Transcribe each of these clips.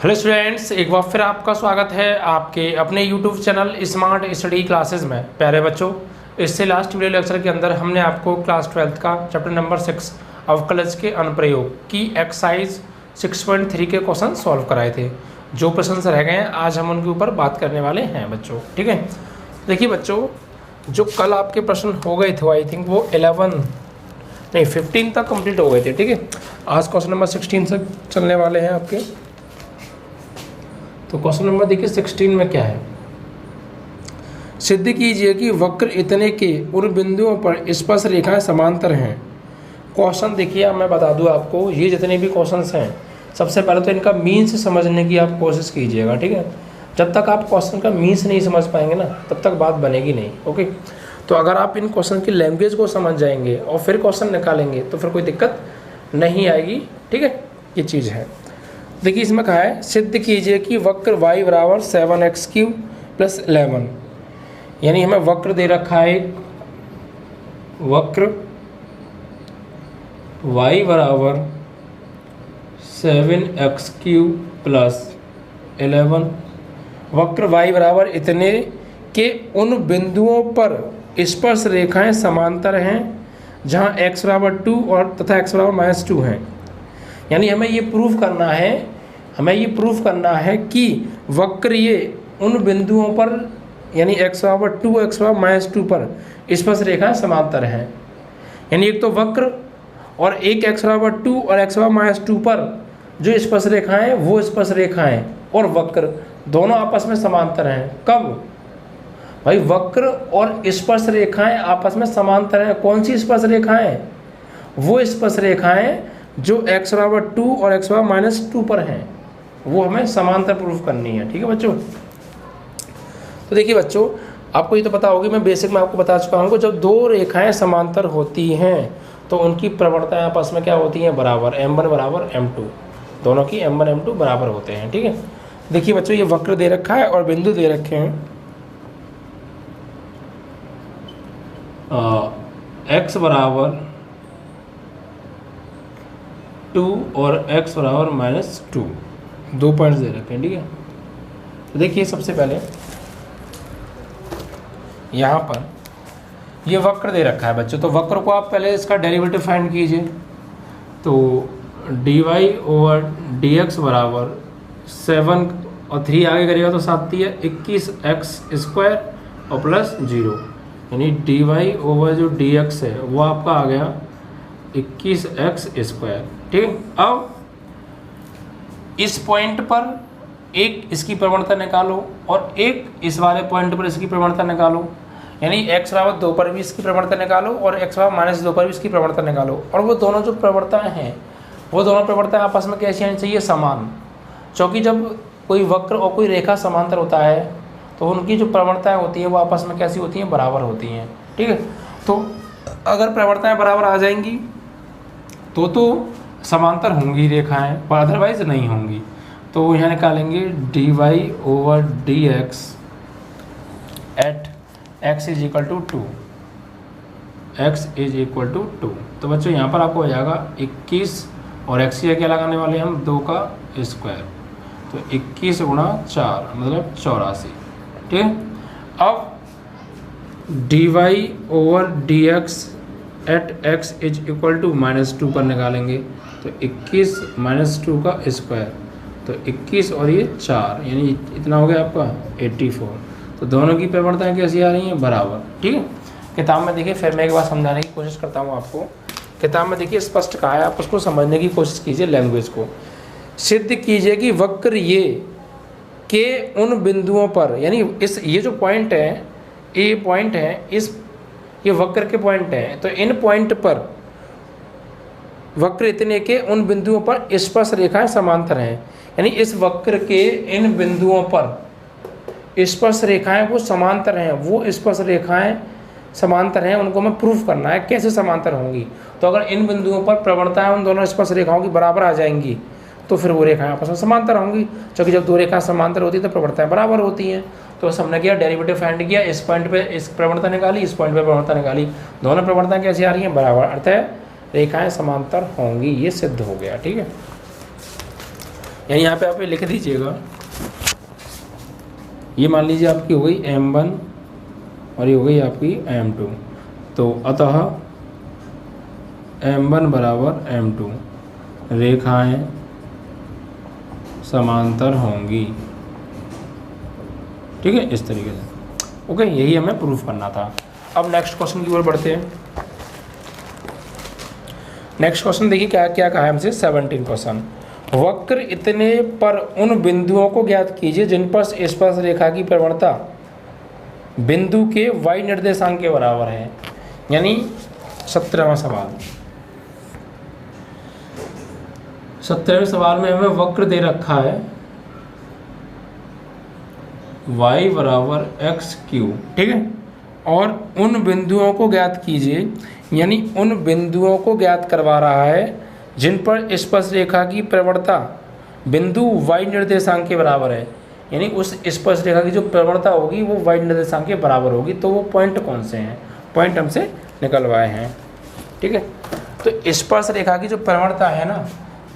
Hello students, एक बार फिर आपका स्वागत है आपके अपने YouTube channel smart study classes में। प्यारे बच्चों, इससे लास्ट वीडियो लेक्चर के अंदर हमने आपको क्लास 12th का चैप्टर नंबर 6 अवकलज के अनुप्रयोग की एक्सरसाइज 6.3 के क्वेश्चन सॉल्व कराए थे। जो प्रश्न रह गए हैं आज हम उनके ऊपर बात करने वाले हैं बच्चों। ठीक है, देखिए बच्चों, जो कल आपके प्रश्न हो गए थे आई थिंक वो 15 तक कंप्लीट हो गए थे। ठीक है, आज क्वेश्चन नंबर 16 से चलने वाले हैं आपके। तो क्वेश्चन नंबर देखिए 16 में क्या है। सिद्ध कीजिए कि वक्र इतने के उन बिंदुओं पर स्पर्श रेखाएं समांतर हैं। क्वेश्चन देखिए, मैं बता दूं आपको, ये जितने भी क्वेश्चंस हैं सबसे पहले तो इनका मीन्स समझने की आप कोशिश कीजिएगा। ठीक है, जब तक आप क्वेश्चन का मीन्स नहीं समझ पाएंगे ना तब तक बात बनेगी नहीं। ओके, तो अगर आप इन क्वेश्चन की लैंग्वेज को समझ जाएंगे और फिर क्वेश्चन निकालेंगे तो फिर कोई दिक्कत नहीं आएगी। ठीक है, ये चीज़ है। देखिए इसमें कहा है सिद्ध कीजिए कि वक्र y बराबर 7x³ + 11, यानी हमें वक्र दे रखा है एक वक्र y बराबर 7x³ + 11, वक्र y बराबर इतने के उन बिंदुओं पर स्पर्श रेखाएं समांतर हैं जहां x बराबर 2 और तथा x बराबर -2 हैं। यानी हमें ये प्रूफ करना है कि वक्र ये उन बिंदुओं पर यानी x बराबर 2 x बराबर -2 पर स्पर्श रेखाएं समांतर हैं। यानी एक तो वक्र और एक x बराबर 2 और x बराबर -2 पर जो स्पर्श रेखाएं वो स्पर्श रेखाएं और वक्र दोनों आपस में समांतर हैं। कब भाई? वक्र और स्पर्श रेखाएं आपस में समांतर हैं। कौन सी स्पर्श रेखाएं? वो स्पर्श रेखाएं जो x बराबर 2 और x बराबर -2 पर हैं, वो हमें समांतर प्रूफ करनी है। ठीक है बच्चों, तो देखिए बच्चों, आपको ये तो पता होगी, मैं बेसिक में आपको बता चुका हूँ, जब दो रेखाएं समांतर होती हैं तो उनकी प्रवणताएं आपस में क्या होती हैं? बराबर। m1 बराबर m2, दोनों की m1 m2 बराबर होते हैं। ठीक है, देखिए बच्चों, ये वक्र दे रखा है और बिंदु दे रखे हैं x बराबर 2 और x बराबर -2, 2 पॉइंट्स दे रखे हैं। ठीक है, तो देखिए सबसे पहले यहाँ पर ये वक्र दे रखा है बच्चों, तो वक्र को आप पहले इसका डेरिवेटिव फाइंड कीजिए। तो dy/dx बराबर 7 और 3 आगे करेगा तो 7 है 21x² और +0, यानी dy/dx है वो आपका आ गया 21x²। ठीक है, अब इस पॉइंट पर एक इसकी प्रवणता निकालो और एक इस वाले पॉइंट पर इसकी प्रवणता निकालो, यानी x बराबर 2 पर भी इसकी प्रवणता निकालो और x बराबर -2 पर भी इसकी प्रवणता निकालो। और वो दोनों जो प्रवणताएं हैं वो दोनों प्रवणताएं आपस में कैसी आनी चाहिए? समान। क्योंकि जब कोई वक्र और कोई रेखा समांतर होता है तो उनकी जो प्रवणताएं होती हैं वो आपस में कैसी होती हैं? बराबर होती हैं। ठीक है, तो अगर प्रवणताएं बराबर आ जाएंगी तो समांतर होंगी रेखाएं, पर अदरवाइज नहीं होंगी। तो यहाँ निकालेंगे dy/dx एट x = 2, x = 2। तो बच्चों यहाँ पर आपको हो जाएगा 21 और x की क्या लगाने वाले हैं हम? 2 का स्क्वायर, तो 21 × 4 मतलब 84। ठीक है, अब dy/dx एट x = -2 पर निकालेंगे तो 21 -2 का स्क्वायर, तो 21 और ये 4, यानी इतना हो गया आपका 84। तो दोनों की प्रवणताएं कैसी आ रही हैं? बराबर। ठीक है, किताब में देखिए, फिर मैं एक बार समझाने की कोशिश करता हूँ आपको। किताब में देखिए स्पष्ट कहा है, आप उसको समझने की कोशिश कीजिए लैंग्वेज को। सिद्ध कीजिए कि वक्र ये के उन बिंदुओं पर, यानी ये जो पॉइंट है, ये पॉइंट है, ये वक्र के पॉइंट हैं, तो इन पॉइंट पर वक्र इतने के उन बिंदुओं पर स्पर्श रेखाएं समांतर हैं। यानी इस वक्र के इन बिंदुओं पर स्पर्श रेखाएं वो समांतर हैं, वो स्पर्श रेखाएं समांतर हैं, उनको हमें प्रूफ करना है कैसे समांतर होंगी। तो अगर इन बिंदुओं पर प्रवणताएं उन दोनों स्पर्श रेखाओं की बराबर आ जाएंगी तो फिर वो रेखाएं आपस में समांतर होंगी, क्योंकि जब दो रेखाएं समांतर होती है तो प्रवणताएं बराबर होती हैं। तो हमने किया, डेरिवेटिव फाइंड किया, इस पॉइंट पे इस प्रवणता निकाली, इस पॉइंट पे प्रवणता निकाली, दोनों प्रवणताएं कैसी आ रही हैं? बराबर, अर्थ है रेखाएं समांतर होंगी, ये सिद्ध हो गया। ठीक है, यानी यहाँ पे आप लिख दीजिएगा, ये मान लीजिए आपकी हो गई M1 और ये हो गई आपकी M2। तो अतः M1 बराबर M2 रेखाएं समांतर होंगी। ठीक है, इस तरीके से। ओके, यही हमें प्रूफ करना था। अब नेक्स्ट क्वेश्चन की ओर बढ़ते हैं। नेक्स्ट क्वेश्चन देखिए क्या क्या कहा है हमसे। 17 क्वेश्चन, वक्र इतने पर उन बिंदुओं को ज्ञात कीजिए जिन पर स्पर्श रेखा की प्रवणता बिंदु के y निर्देशांक के बराबर है। यानी 17वां सवाल, 17वें सवाल में हमें वक्र दे रखा है y बराबर एक्स क्यू। ठीक है, और उन बिंदुओं को ज्ञात कीजिए, यानी उन बिंदुओं को ज्ञात करवा रहा है जिन पर स्पर्श रेखा की प्रवणता बिंदु y निर्देशांक के बराबर है। यानी उस स्पर्श रेखा की जो प्रवणता होगी वो y निर्देशांक के बराबर होगी। तो वो पॉइंट कौन से हैं, पॉइंट हमसे निकलवाए हैं। ठीक है, तो स्पर्श रेखा की जो प्रवणता है ना,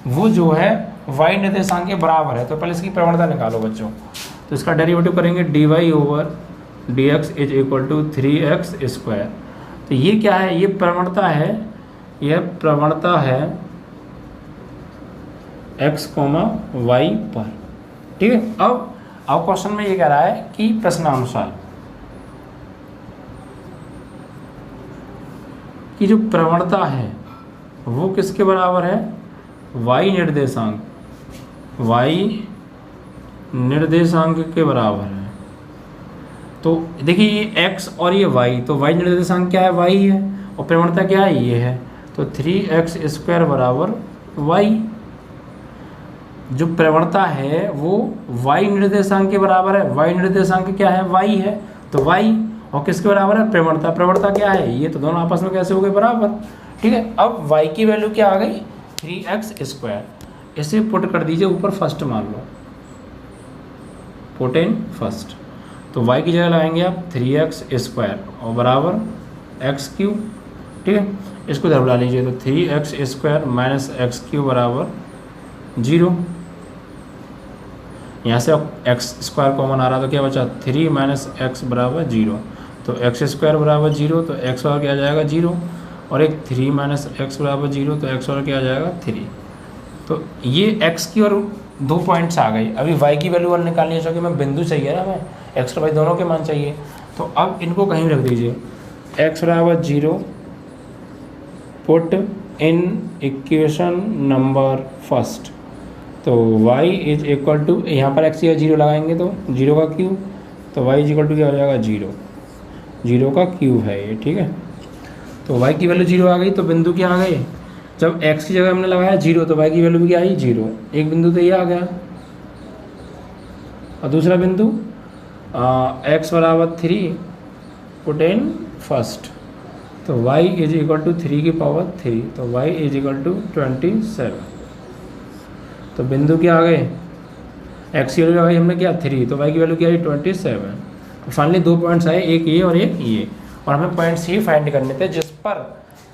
वो जो है y निर्देशांक के बराबर है। तो पहले इसकी प्रवणता निकालो बच्चों। तो इसका डेरिवेटिव करेंगे dy over dx is equal to 3x square. तो ये क्या है, ये प्रवणता है, यह प्रवणता है x, y पर। ठीक है, अब क्वेश्चन में ये कह रहा है कि प्रश्नानुसार कि जो प्रवणता है वो किसके बराबर है, y निर्देशांक, y निर्देशांक के बराबर है। तो देखिए ये x और ये y, तो y निर्देशांक क्या है, y है, और प्रवणता क्या है, ये है। तो 3x स्क्वायर बराबर y। जो प्रवणता है वो y निर्देशांक के बराबर है। y निर्देशांक क्या है, y है, तो y, और किसके बराबर है, प्रवणता। प्रवणता क्या है, ये। तो दोनों आपस में कैसे हो गए, बराबर। ठीक है, अब y की वैल्यू क्या आ गई, 3x स्क्वायर। इसे पुट कर दीजिए ऊपर, फर्स्ट मान लो, पुट इन फर्स्ट। तो y की जगह लगाएंगे आप 3x स्क्वायर और बराबर एक्स क्यू। ठीक है, इसको इधर बुला लीजिए। तो 3x square minus x Q बराबर 0। यहाँ से अब एक्स स्क्वायर कॉमन आ रहा, तो क्या बचा, 3 माइनस एक्स बराबर 0। तो एक्स स्क्वायर बराबर 0, तो एक्स और क्या आ जाएगा 0, और एक 3 माइनस एक्स बराबर 0, तो एक्स और क्या आ जाएगा 3। तो ये एक्स की और 2 पॉइंट्स आ गई। अभी वाई की वैल्यू और निकालनी है, क्योंकि मैं बिंदु चाहिए ना, हमें एक्स और वाई दोनों के मान चाहिए। तो अब इनको कहीं रख दीजिए, एक्स बराबर 0, put in equation number first. तो y इज इक्वल टू, यहाँ पर x या 0 लगाएंगे तो 0 का क्यूब, तो y इज इक्वल टू क्या हो जाएगा 0, 0 का क्यूब है ये। ठीक है, तो y की वैल्यू 0 आ गई। तो बिंदु क्या आ गए, जब x की जगह हमने लगाया 0, तो y की वैल्यू भी क्या आई 0। एक बिंदु तो ये आ गया, और दूसरा बिंदु x बराबर 3, पुट इन फर्स्ट। तो y इज इक्वल टू 3 की पावर 3, तो y इज इक्वल टू 27। तो बिंदु क्या आ गए, एक्स की वैल्यू आ गई हमने क्या 3, तो वाई की वैल्यू क्या आई 27। तो फाइनली 2 पॉइंट्स आए, एक ये और एक ये, और हमें पॉइंट्स ही फाइंड करने थे जिस पर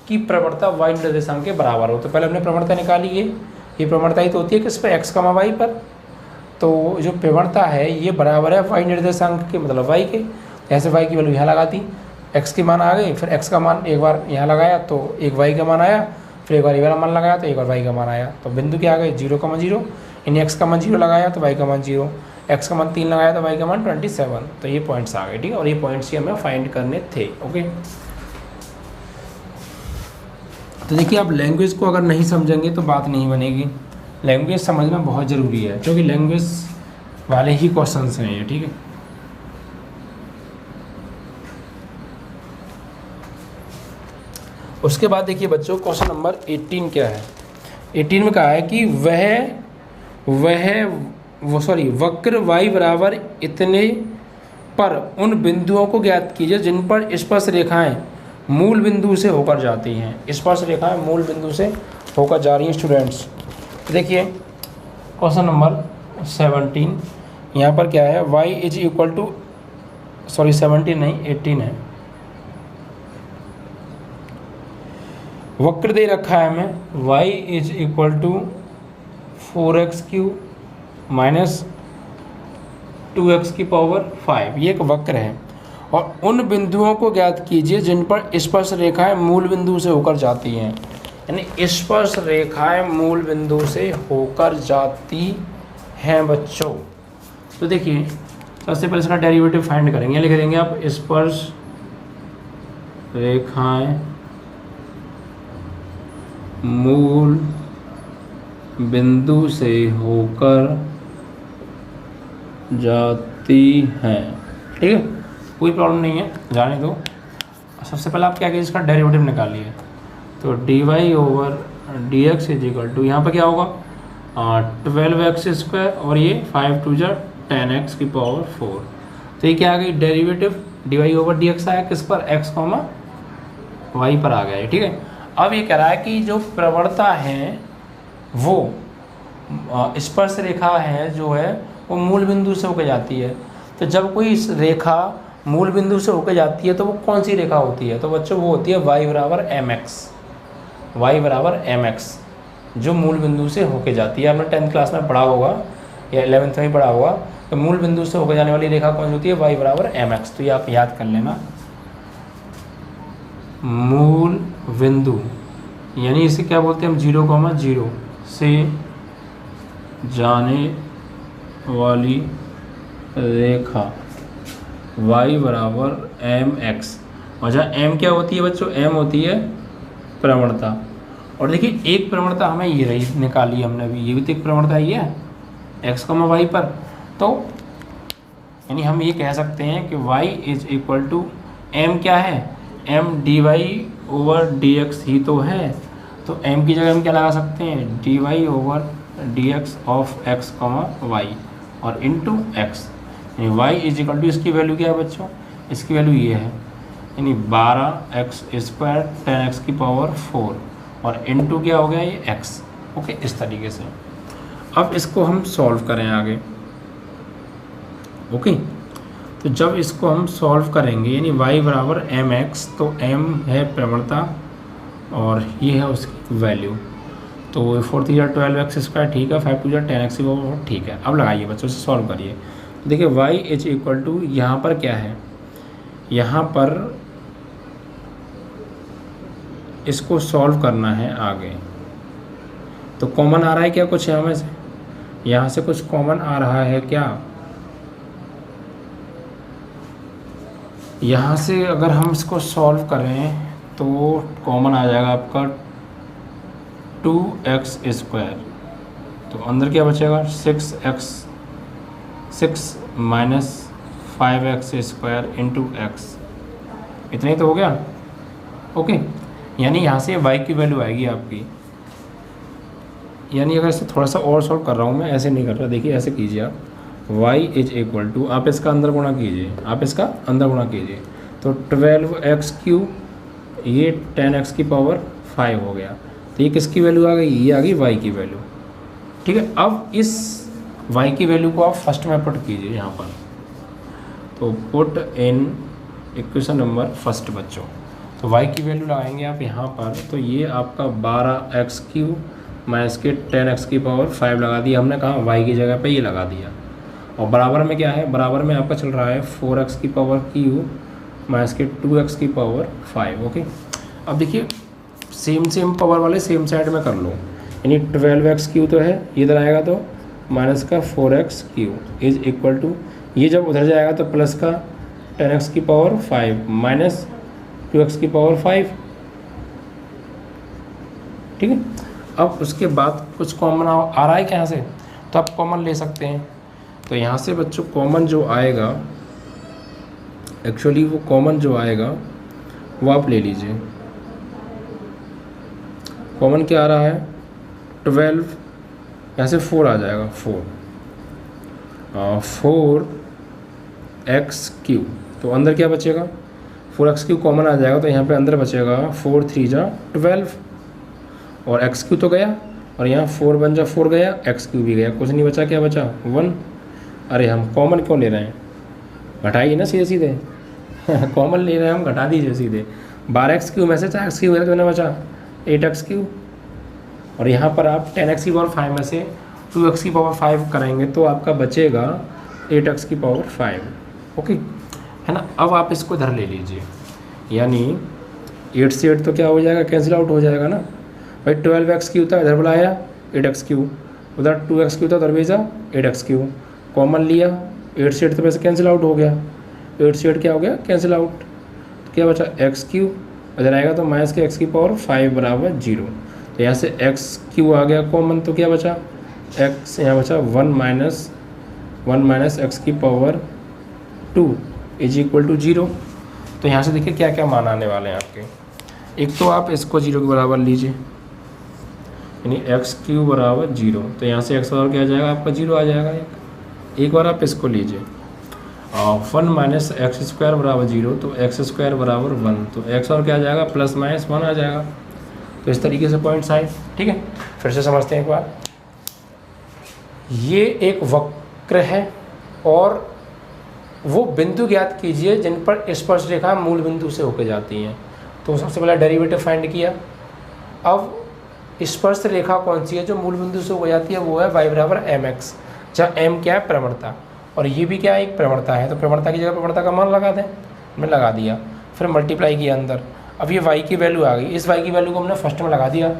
की प्रवणता वाई निर्देशांक के बराबर हो। तो पहले हमने प्रवणता निकाली, ये प्रवणता ही तो होती है किस पे, एक्स कमा वाई पर। तो जो प्रवणता है ये बराबर है वाई निर्देशांक के, मतलब वाई के। ऐसे वाई की वैल्यू यहाँ लगाती, एक्स के मान आ गए, फिर एक्स का मान एक बार यहाँ लगाया तो एक वाई का मान आया, फिर एक बार ये वाला मान लगाया तो एक बार वाई का मान आया। तो बिंदु क्या आ गए 0,0, इन एक्स का मान 0 लगाया तो वाई का मान 0, एक्स का मान 3 लगाया तो वाई का मान 27। तो ये पॉइंट्स आ गए। ठीक है, और ये पॉइंट्स ही हमें फाइंड करने थे। ओके, तो देखिए आप लैंग्वेज को अगर नहीं समझेंगे तो बात नहीं बनेगी। लैंग्वेज समझना बहुत ज़रूरी है, क्योंकि लैंग्वेज वाले ही क्वेश्चन हैं ये। ठीक है, उसके बाद देखिए बच्चों क्वेश्चन नंबर 18 क्या है। 18 में कहा है कि वक्र y बराबर इतने पर उन बिंदुओं को ज्ञात कीजिए जिन पर स्पर्श रेखाएं मूल बिंदु से होकर जाती हैं। स्पर्श रेखाएं मूल बिंदु से होकर जा रही हैं स्टूडेंट्स। देखिए क्वेश्चन नंबर 17, यहाँ पर क्या है, y इज इक्वल टू 17 नहीं 18 है। वक्र दे रखा है हमें y is equal to 4x cube minus 2x की पावर 5, ये एक वक्र है। और उन बिंदुओं को ज्ञात कीजिए जिन पर स्पर्श रेखाएं मूल बिंदु से होकर जाती हैं, यानी स्पर्श रेखाएं मूल बिंदु से होकर जाती हैं बच्चों। तो देखिए सबसे पहले इसका डेरिवेटिव फाइंड करेंगे, लिख देंगे आप स्पर्श रेखाएं मूल बिंदु से होकर जाती हैं, ठीक है, कोई प्रॉब्लम नहीं है, जाने दो। सबसे पहले आप क्या कीजिए, इसका डेरिवेटिव निकालिए। तो d Y over D x is equal to, यहाँ पर क्या होगा 12x² और ये 5 2 जा 10x की पावर 4। तो ये क्या आ गई, derivative d Y over D x आया किस पर, x, y पर आ गया है, ठीक है। अब ये कह रहा है कि जो प्रवणता है वो स्पर्श रेखा है जो है वो मूल बिंदु से होकर जाती है। तो जब कोई इस रेखा मूल बिंदु से होकर जाती है तो वो कौन सी रेखा होती है, तो बच्चों वो होती है y बराबर mx, जो मूल बिंदु से होकर जाती है। आपने 10th क्लास में पढ़ा होगा या 11th में पढ़ा होगा, तो मूल बिंदु से होकर जाने वाली रेखा कौन होती है, y बराबर mx। तो ये आप याद कर लेना, मूल बिंदु यानी इसे क्या बोलते हैं हम, 0,0 से जाने वाली रेखा y बराबर mx। और जहाँ m क्या होती है बच्चों, m होती है प्रवणता। और देखिए एक प्रवणता हमें ये रही निकाली हमने अभी, ये भी तो एक प्रवणता ही है x, y पर। तो यानी हम ये कह सकते हैं कि y is equal to m क्या है, m D Y over D X ही तो है। तो m की जगह हम क्या लगा सकते हैं, d Y over D x of x, y और इंटू एक्स, यानी y इज इक्वल टू इसकी वैल्यू क्या है बच्चों, इसकी वैल्यू ये है, यानी 12x² 10x की पावर 4 और इंटू क्या हो गया ये x। ओके, इस तरीके से अब इसको हम सॉल्व करें आगे। ओके, तो जब इसको हम सॉल्व करेंगे यानी y बराबर mx, तो m है प्रवणता और ये है उसकी वैल्यू। तो 4 3 जा 12x², ठीक है, 5 2 जा 10x की पावर, ठीक है। अब लगाइए बच्चों से सॉल्व करिए। तो देखिए y इज इक्वल टू यहाँ पर क्या है, यहाँ पर इसको सॉल्व करना है आगे। तो कॉमन आ रहा है क्या कुछ यहाँ में से, यहाँ से कुछ कॉमन आ रहा है क्या, यहाँ से अगर हम इसको सॉल्व करें तो कॉमन आ जाएगा आपका 2x²। तो अंदर क्या बचेगा 6 माइनस 5x² इंटू x, इतना ही तो हो गया। ओके, यानी यहाँ से y की वैल्यू आएगी आपकी, यानी अगर इसे थोड़ा सा और सॉल्व कर रहा हूँ मैं, ऐसे नहीं कर रहा, देखिए ऐसे कीजिए आप, y इज इक्वल टू, आप इसका अंदर गुणा कीजिए, आप इसका अंदर गुणा कीजिए, तो 12x3 ये 10x की पावर 5 हो गया। तो ये किसकी वैल्यू आ गई, ये आ गई y की वैल्यू, ठीक है। अब इस y की वैल्यू को आप फर्स्ट में पुट कीजिए यहाँ पर, तो put in equation number first बच्चों। तो y की वैल्यू लगाएंगे आप यहाँ पर, तो ये आपका 12x³ माइनस के 10x की पावर 5 लगा दिया हमने, कहाँ y की जगह पे ये लगा दिया। और बराबर में क्या है, बराबर में आपका चल रहा है 4x की पावर क्यू माइनस के 2x की पावर 5। ओके, अब देखिए सेम पावर वाले सेम साइड में कर लो, यानी 12x³ तो है, इधर आएगा तो माइनस का 4x³ इज इक्वल टू, ये जब उधर जाएगा तो प्लस का 10x की पावर 5 माइनस 2x की पावर 5, ठीक है। अब उसके बाद कुछ कॉमन आ रहा है क्या यहाँ से, तो आप कॉमन ले सकते हैं। तो यहाँ से बच्चों कॉमन जो आएगा, एक्चुअली वो कॉमन जो आएगा वो आप ले लीजिए। कॉमन क्या आ रहा है 12, यहाँ से 4 आ जाएगा, 4x³ तो अंदर क्या बचेगा 4x³ कॉमन आ जाएगा, तो यहाँ पे अंदर बचेगा 4 3 जा 12 और x³ तो गया, और यहाँ 4 1 जा 4 गया, x³ भी गया, कुछ नहीं बचा, क्या बचा 1। अरे हम कॉमन क्यों ले रहे हैं, घटाइए ना सीधे कॉमन ले रहे हैं हम, घटा दीजिए सीधे। 12x³ में से 4x³ गया तो ना बचा 8x³, और यहाँ पर आप 10x की पावर 5 में से 2x की पावर 5 करेंगे तो आपका बचेगा 8x की पावर 5। ओके है ना। अब आप इसको इधर ले लीजिए, यानी 8 से 8 तो क्या हो जाएगा, कैंसिल आउट हो जाएगा ना भाई। 12x क्यू था, इधर बुलाया 8x क्यू, उधर 2x क्यू था, उधर भेजा 8x क्यू, कॉमन लिया 8 से 8 तो वैसे कैंसिल आउट हो गया, 8 से 8 क्या हो गया, कैंसिल आउट। तो क्या बचा x क्यू, इधर आएगा तो माइनस के x की पावर 5 बराबर 0। तो यहाँ से x क्यू आ गया कॉमन, तो क्या बचा x, यहाँ बचा 1 माइनस x की पावर 2 इज इक्वल टू 0। तो यहाँ से देखिए क्या क्या मान आने वाले हैं आपके। एक तो आप इसको 0 के बराबर लीजिए, यानी एक्स क्यू बराबर 0। तो यहाँ से x बराबर क्या आ जाएगा आपका 0 आ जाएगा। एक बार आप इसको लीजिए, 1 माइनस एक्स स्क्वायर बराबर 0, तो एक्स स्क्वायर बराबर 1, तो x और क्या आ जाएगा प्लस माइनस 1 आ जाएगा। तो इस तरीके से पॉइंट्स आए। ठीक है, फिर से समझते हैं एक बार। ये एक वक्र है और वो बिंदु ज्ञात कीजिए जिन पर स्पर्श रेखा मूल बिंदु से होकर जाती हैं। तो सबसे पहले डेरिवेटिव फाइंड किया। अब स्पर्श रेखा कौन सी है जो मूल बिंदु से हो जाती है, वो है y बराबर mx, जहाँ m क्या है, प्रवणता, और ये भी क्या है, एक प्रवणता है। तो प्रवणता की जगह प्रवणता का मान लगा दें, हमने लगा दिया, फिर मल्टीप्लाई किया अंदर। अब ये y की वैल्यू आ गई, इस y की वैल्यू को हमने फर्स्ट में लगा दिया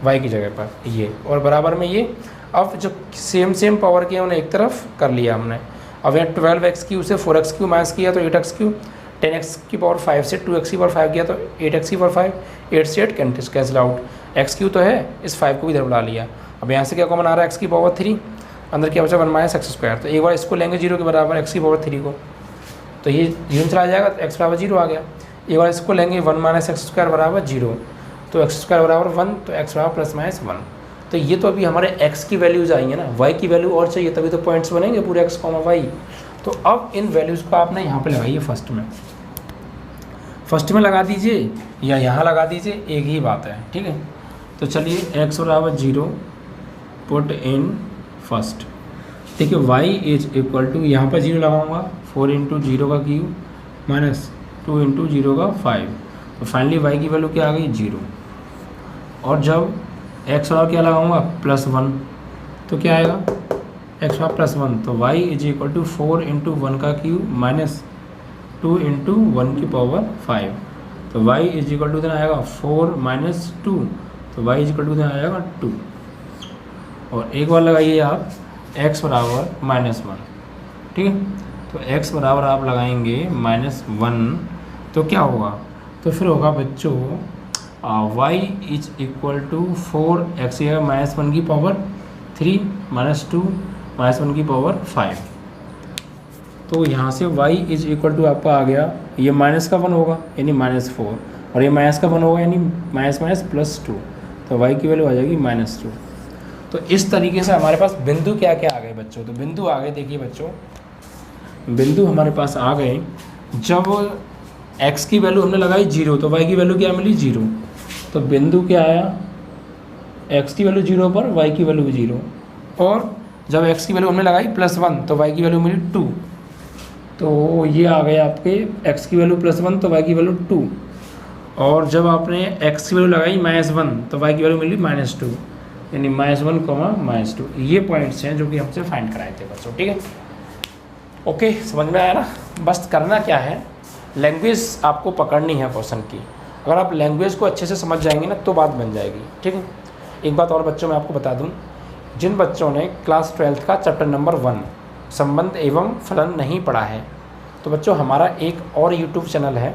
y की जगह पर ये, और बराबर में ये। अब जो सेम पावर के उन्हें एक तरफ कर लिया हमने। अब यहाँ 12x क्यू से 4x क्यू माइनस किया तो 8x क्यू, 10x की पावर 5 से 2x की पावर 5 किया तो 8x की पावर 5, 8 से 8 कैंसिल आउट, x क्यू तो है, इस 5 को भी इधर बुला लिया। अब यहाँ से क्या कॉमन आ रहा है, x की पावर 3, अंदर क्या बचा 1 माइनस एक्स स्क्वायर। तो एक बार इसको लेंगे 0 के बराबर x की पावर 3 को, तो ये 0 चला जाएगा तो x बराबर 0 आ गया। एक बार इसको लेंगे 1 माइनस एक्स स्क्वायर बराबर 0, तो एक्स स्क्वायर बराबर 1, तो x बराबर प्लस माइनस 1। तो ये तो अभी हमारे x की वैल्यूज़ आई है ना, y की वैल्यू और चाहिए तभी तो पॉइंट्स बनेंगे पूरे x, y। तो अब इन वैल्यूज़ को आपने यहाँ पे लगाइए, फर्स्ट में लगा दीजिए या यहाँ लगा दीजिए, एक ही बात है। ठीक है, तो चलिए x बराबर 0 पुट इन फर्स्ट। देखिए y इज इक्वल टू, यहाँ पर 0 लगाऊंगा, 4 इंटू 0 का क्यूब माइनस 2 इंटू 0 का 5। तो फाइनली y की वैल्यू क्या आ गई 0। और जब x और क्या लगाऊंगा +1, तो क्या आएगा x और +1, तो y is equal to 4 into 1 का क्यूब माइनस 2 इंटू 1 की पावर 5। तो y इज इक्वल टू देना आएगा 4 माइनस 2, तो y इज इक्वल टू देना आएगा 2। और एक बार लगाइए आप x बराबर -1। ठीक है, तो x बराबर आप लगाएंगे -1, तो क्या होगा, तो फिर होगा बच्चों y is equal to 4x -1 की पावर 3 -2 -1 की पावर 5। तो यहाँ से y इज इक्वल टू आपका आ गया, ये माइनस का 1 होगा यानी -4, और ये माइनस का 1 होगा यानी -+2, तो y की वैल्यू आ जाएगी -2। तो इस तरीके से हमारे पास बिंदु क्या क्या आ गए बच्चों, तो बिंदु आ गए, देखिए बच्चों बिंदु हमारे पास आ गए जब x की वैल्यू हमने लगाई 0, तो y की वैल्यू क्या मिली 0। तो बिंदु क्या आया, x की वैल्यू 0 पर y की वैल्यू 0, और जब x की वैल्यू हमने लगाई +1 तो y की वैल्यू मिली 2। तो ये आ गए आपके x की वैल्यू +1 तो y की वैल्यू 2, और जब आपने x की वैल्यू लगाई -1 तो y की वैल्यू मिली -2, यानी -1, -2। ये पॉइंट्स हैं जो कि हमसे फाइंड कराए थे बच्चों। ठीक है, ओके, समझ में आया ना। बस करना क्या है, लैंग्वेज आपको पकड़नी है क्वेश्चन की। अगर आप लैंग्वेज को अच्छे से समझ जाएंगे ना तो बात बन जाएगी। ठीक है, एक बात और बच्चों मैं आपको बता दूं, जिन बच्चों ने क्लास 12th का चैप्टर नंबर 1 संबंध एवं फलन नहीं पढ़ा है, तो बच्चों हमारा एक और यूट्यूब चैनल है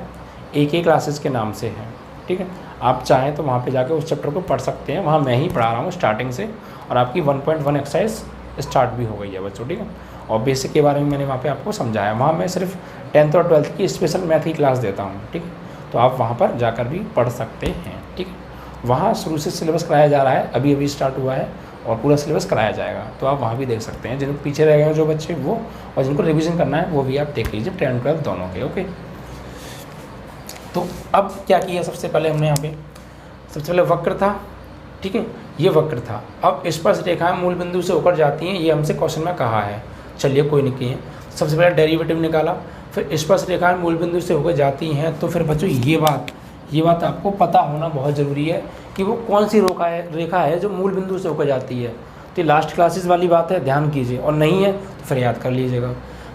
AK क्लासेस के नाम से है। ठीक है, आप चाहें तो वहाँ पे जाकर उस चैप्टर को पढ़ सकते हैं, वहाँ मैं ही पढ़ा रहा हूँ स्टार्टिंग से, और आपकी 1.1 एक्सरसाइज स्टार्ट भी हो गई है बच्चों। ठीक है, और बेसिक के बारे में मैंने वहाँ पे आपको समझाया। वहाँ मैं सिर्फ 10th और 12th की स्पेशल मैथ की क्लास देता हूँ। ठीक है, तो आप वहाँ पर जाकर भी पढ़ सकते हैं। ठीक है, वहाँ शुरू से सिलेबस कराया जा रहा है, अभी स्टार्ट हुआ है, और पूरा सिलेबस कराया जाएगा, तो आप वहाँ भी देख सकते हैं। जिन पीछे रह गए हैं जो बच्चे वो, और जिनको रिविज़न करना है वो भी आप देख लीजिए, 10 12 दोनों के। ओके, तो अब क्या किया, सबसे पहले हमने यहाँ पे सबसे पहले वक्र था। ठीक है, ये वक्र था। अब स्पर्श रेखाएं मूल बिंदु से होकर जाती हैं, ये हमसे क्वेश्चन में कहा है। चलिए कोई नहीं किए, सबसे पहले डेरिवेटिव निकाला, फिर स्पर्श रेखाएं मूल बिंदु से होकर जाती हैं। तो फिर बच्चों ये बात आपको पता होना बहुत ज़रूरी है कि वो कौन सी रेखा है जो मूल बिंदु से होकर जाती है। तो ये लास्ट क्लासेस वाली बात है, ध्यान कीजिए, और नहीं है तो फिर याद कर लीजिएगा।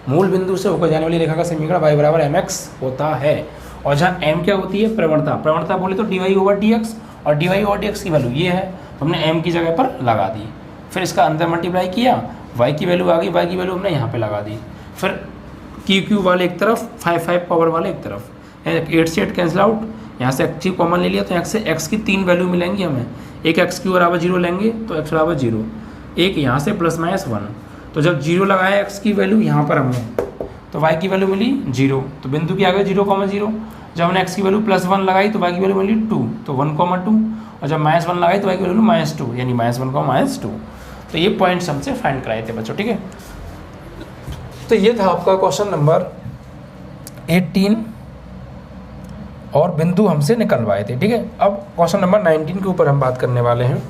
मूल बिंदु से होकर जाने वाली रेखा का समीकरण y बराबर mx होता है, और जहाँ m क्या होती है, प्रवणता। प्रवणता बोले तो dy/dx, और dy/dx की वैल्यू ये है, हमने m की जगह पर लगा दी। फिर इसका अंदर मल्टीप्लाई किया, y की वैल्यू आ गई, y की वैल्यू हमने यहाँ पे लगा दी। फिर q वाले एक तरफ, 5 पावर वाले एक तरफ, 8 से 8 कैंसिल आउट, यहाँ से x कॉमन ले लिया तो x से x की 3 वैल्यू मिलेंगी हमें। एक x क्यू बराबर 0 लेंगे तो x बराबर 0, एक यहाँ से +-1, तो जब 0 लगाया x की वैल्यू यहाँ पर हमने, तो y की वैल्यू मिली 0, तो बिंदु की आ गई 0,0। जब हमने x की वैल्यू +1 लगाई तो y की वैल्यू मिली 2, तो 1,2, और जब -1 लगाई तो y की वैल्यू -2, यानी -1,-2। तो ये पॉइंट्स हमसे फाइंड कराए थे बच्चों, ठीक है। तो ये था आपका क्वेश्चन नंबर 18, और बिंदु हमसे निकलवाए थे, ठीक है। अब क्वेश्चन नंबर 19 के ऊपर हम बात करने वाले हैं।